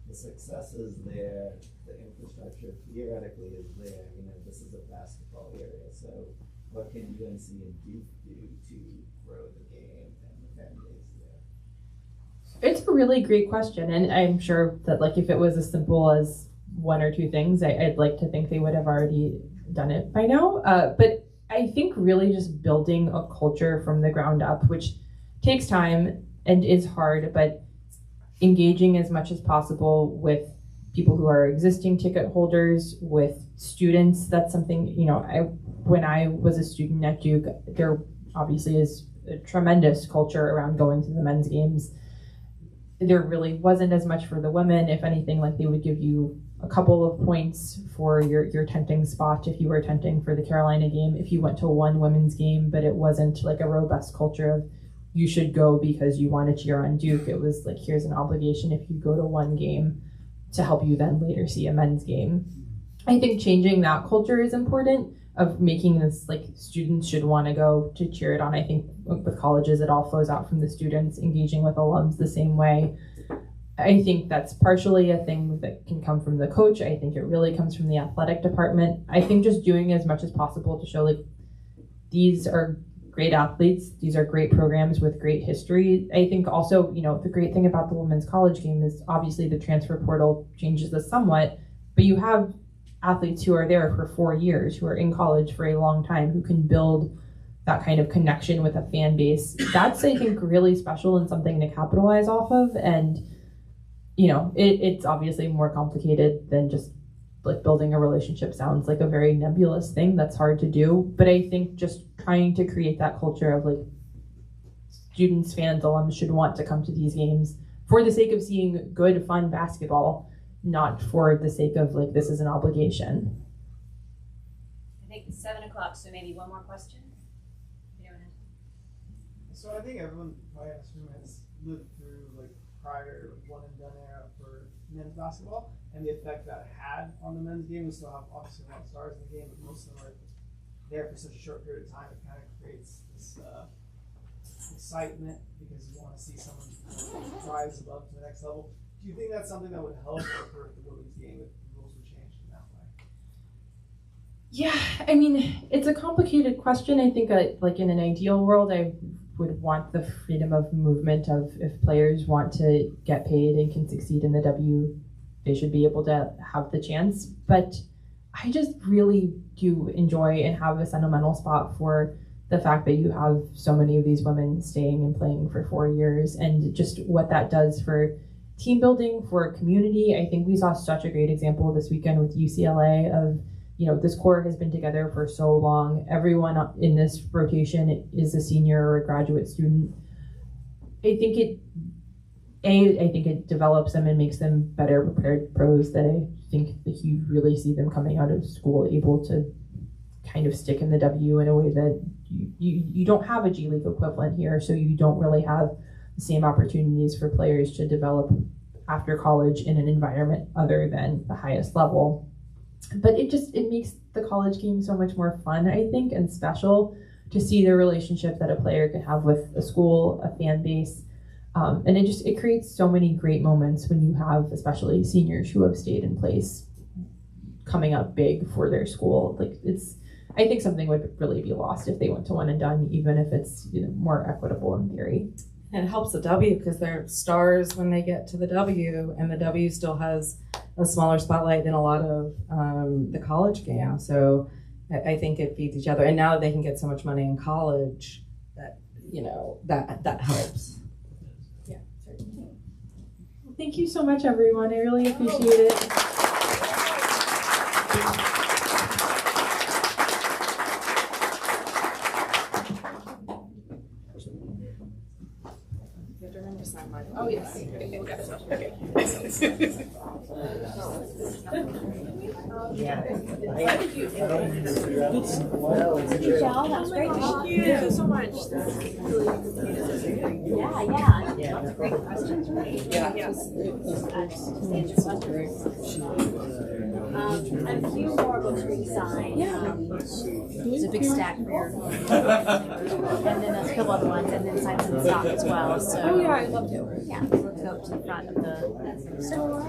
the success is there, the infrastructure theoretically is there. You know, this is a basketball area, so what can UNC and Duke do to grow the game and the fan base there? It's a really great question, and I'm sure that, like, if it was as simple as 1 or 2 things, I'd like to think they would have already done it by now. But I think really just building a culture from the ground up, which takes time and is hard, but engaging as much as possible with people who are existing ticket holders, with students. That's something, you know, when I was a student at Duke, there obviously is a tremendous culture around going to the men's games. There really wasn't as much for the women. If anything, like, they would give you a couple of points for your tenting spot if you were tenting for the Carolina game, if you went to one women's game, but it wasn't like a robust culture of you should go because you want to cheer on Duke. It was like, here's an obligation if you go to one game to help you then later see a men's game. I think changing that culture is important, of making this like students should want to go to cheer it on. I think with colleges, it all flows out from the students engaging with alums the same way. I think that's partially a thing that can come from the coach. I think it really comes from the athletic department. I think just doing as much as possible to show, like, these are great athletes. These are great programs with great history. I think also, you know, the great thing about the women's college game is obviously the transfer portal changes this somewhat, but you have athletes who are there for 4 years, who are in college for a long time, who can build that kind of connection with a fan base. That's, I think, really special and something to capitalize off of. And, you know, it's obviously more complicated than just like building a relationship. Sounds like a very nebulous thing that's hard to do. But I think just trying to create that culture of like students, fans, alums should want to come to these games for the sake of seeing good, fun basketball, not for the sake of like, this is an obligation. I think it's 7 o'clock, so maybe one more question. So I think everyone probably in this room has lived through like prior one and done era for men's basketball and the effect that had on the men's game. We still have obviously a lot of stars in the game, but most of them are there for such a short period of time. It kind of creates this excitement because you want to see someone rise above to the next level. Do you think that's something that would help or hurt the women's game if the rules were changed in that way? Yeah, I mean, it's a complicated question. I think like in an ideal world, I would want the freedom of movement of if players want to get paid and can succeed in the W, they should be able to have the chance. But I just really do enjoy and have a sentimental spot for the fact that you have so many of these women staying and playing for 4 years and just what that does for team building, for community. I think we saw such a great example this weekend with UCLA of, you know, this core has been together for so long. Everyone in this rotation is a senior or a graduate student. I think it develops them and makes them better prepared pros that I think that you really see them coming out of school able to kind of stick in the W in a way that you don't have a G League equivalent here, so you don't really have the same opportunities for players to develop after college in an environment other than the highest level. But it makes the college game so much more fun, I think, and special to see the relationship that a player can have with a school, a fan base. And it creates so many great moments when you have, especially seniors who have stayed in place, coming up big for their school. I think something would really be lost if they went to one and done, even if it's, you know, more equitable in theory. And it helps the W because they're stars when they get to the W, and the W still has a smaller spotlight than a lot of the college game. Yeah. So I think it feeds each other. And now that they can get so much money in college, that, you know, that helps. Yeah, certainly. Thank you so much, everyone. I really appreciate it. Oh, yes. Okay. Yeah. Michelle, that was great. Thank you so much. Yeah. Lots of great questions, right? Yeah. A few more books for you to sign. There's a big stack for your and then a couple other ones, and then sign some stock as well. So Oh yeah, I'd love to. yeah, let's go up to the front of the store.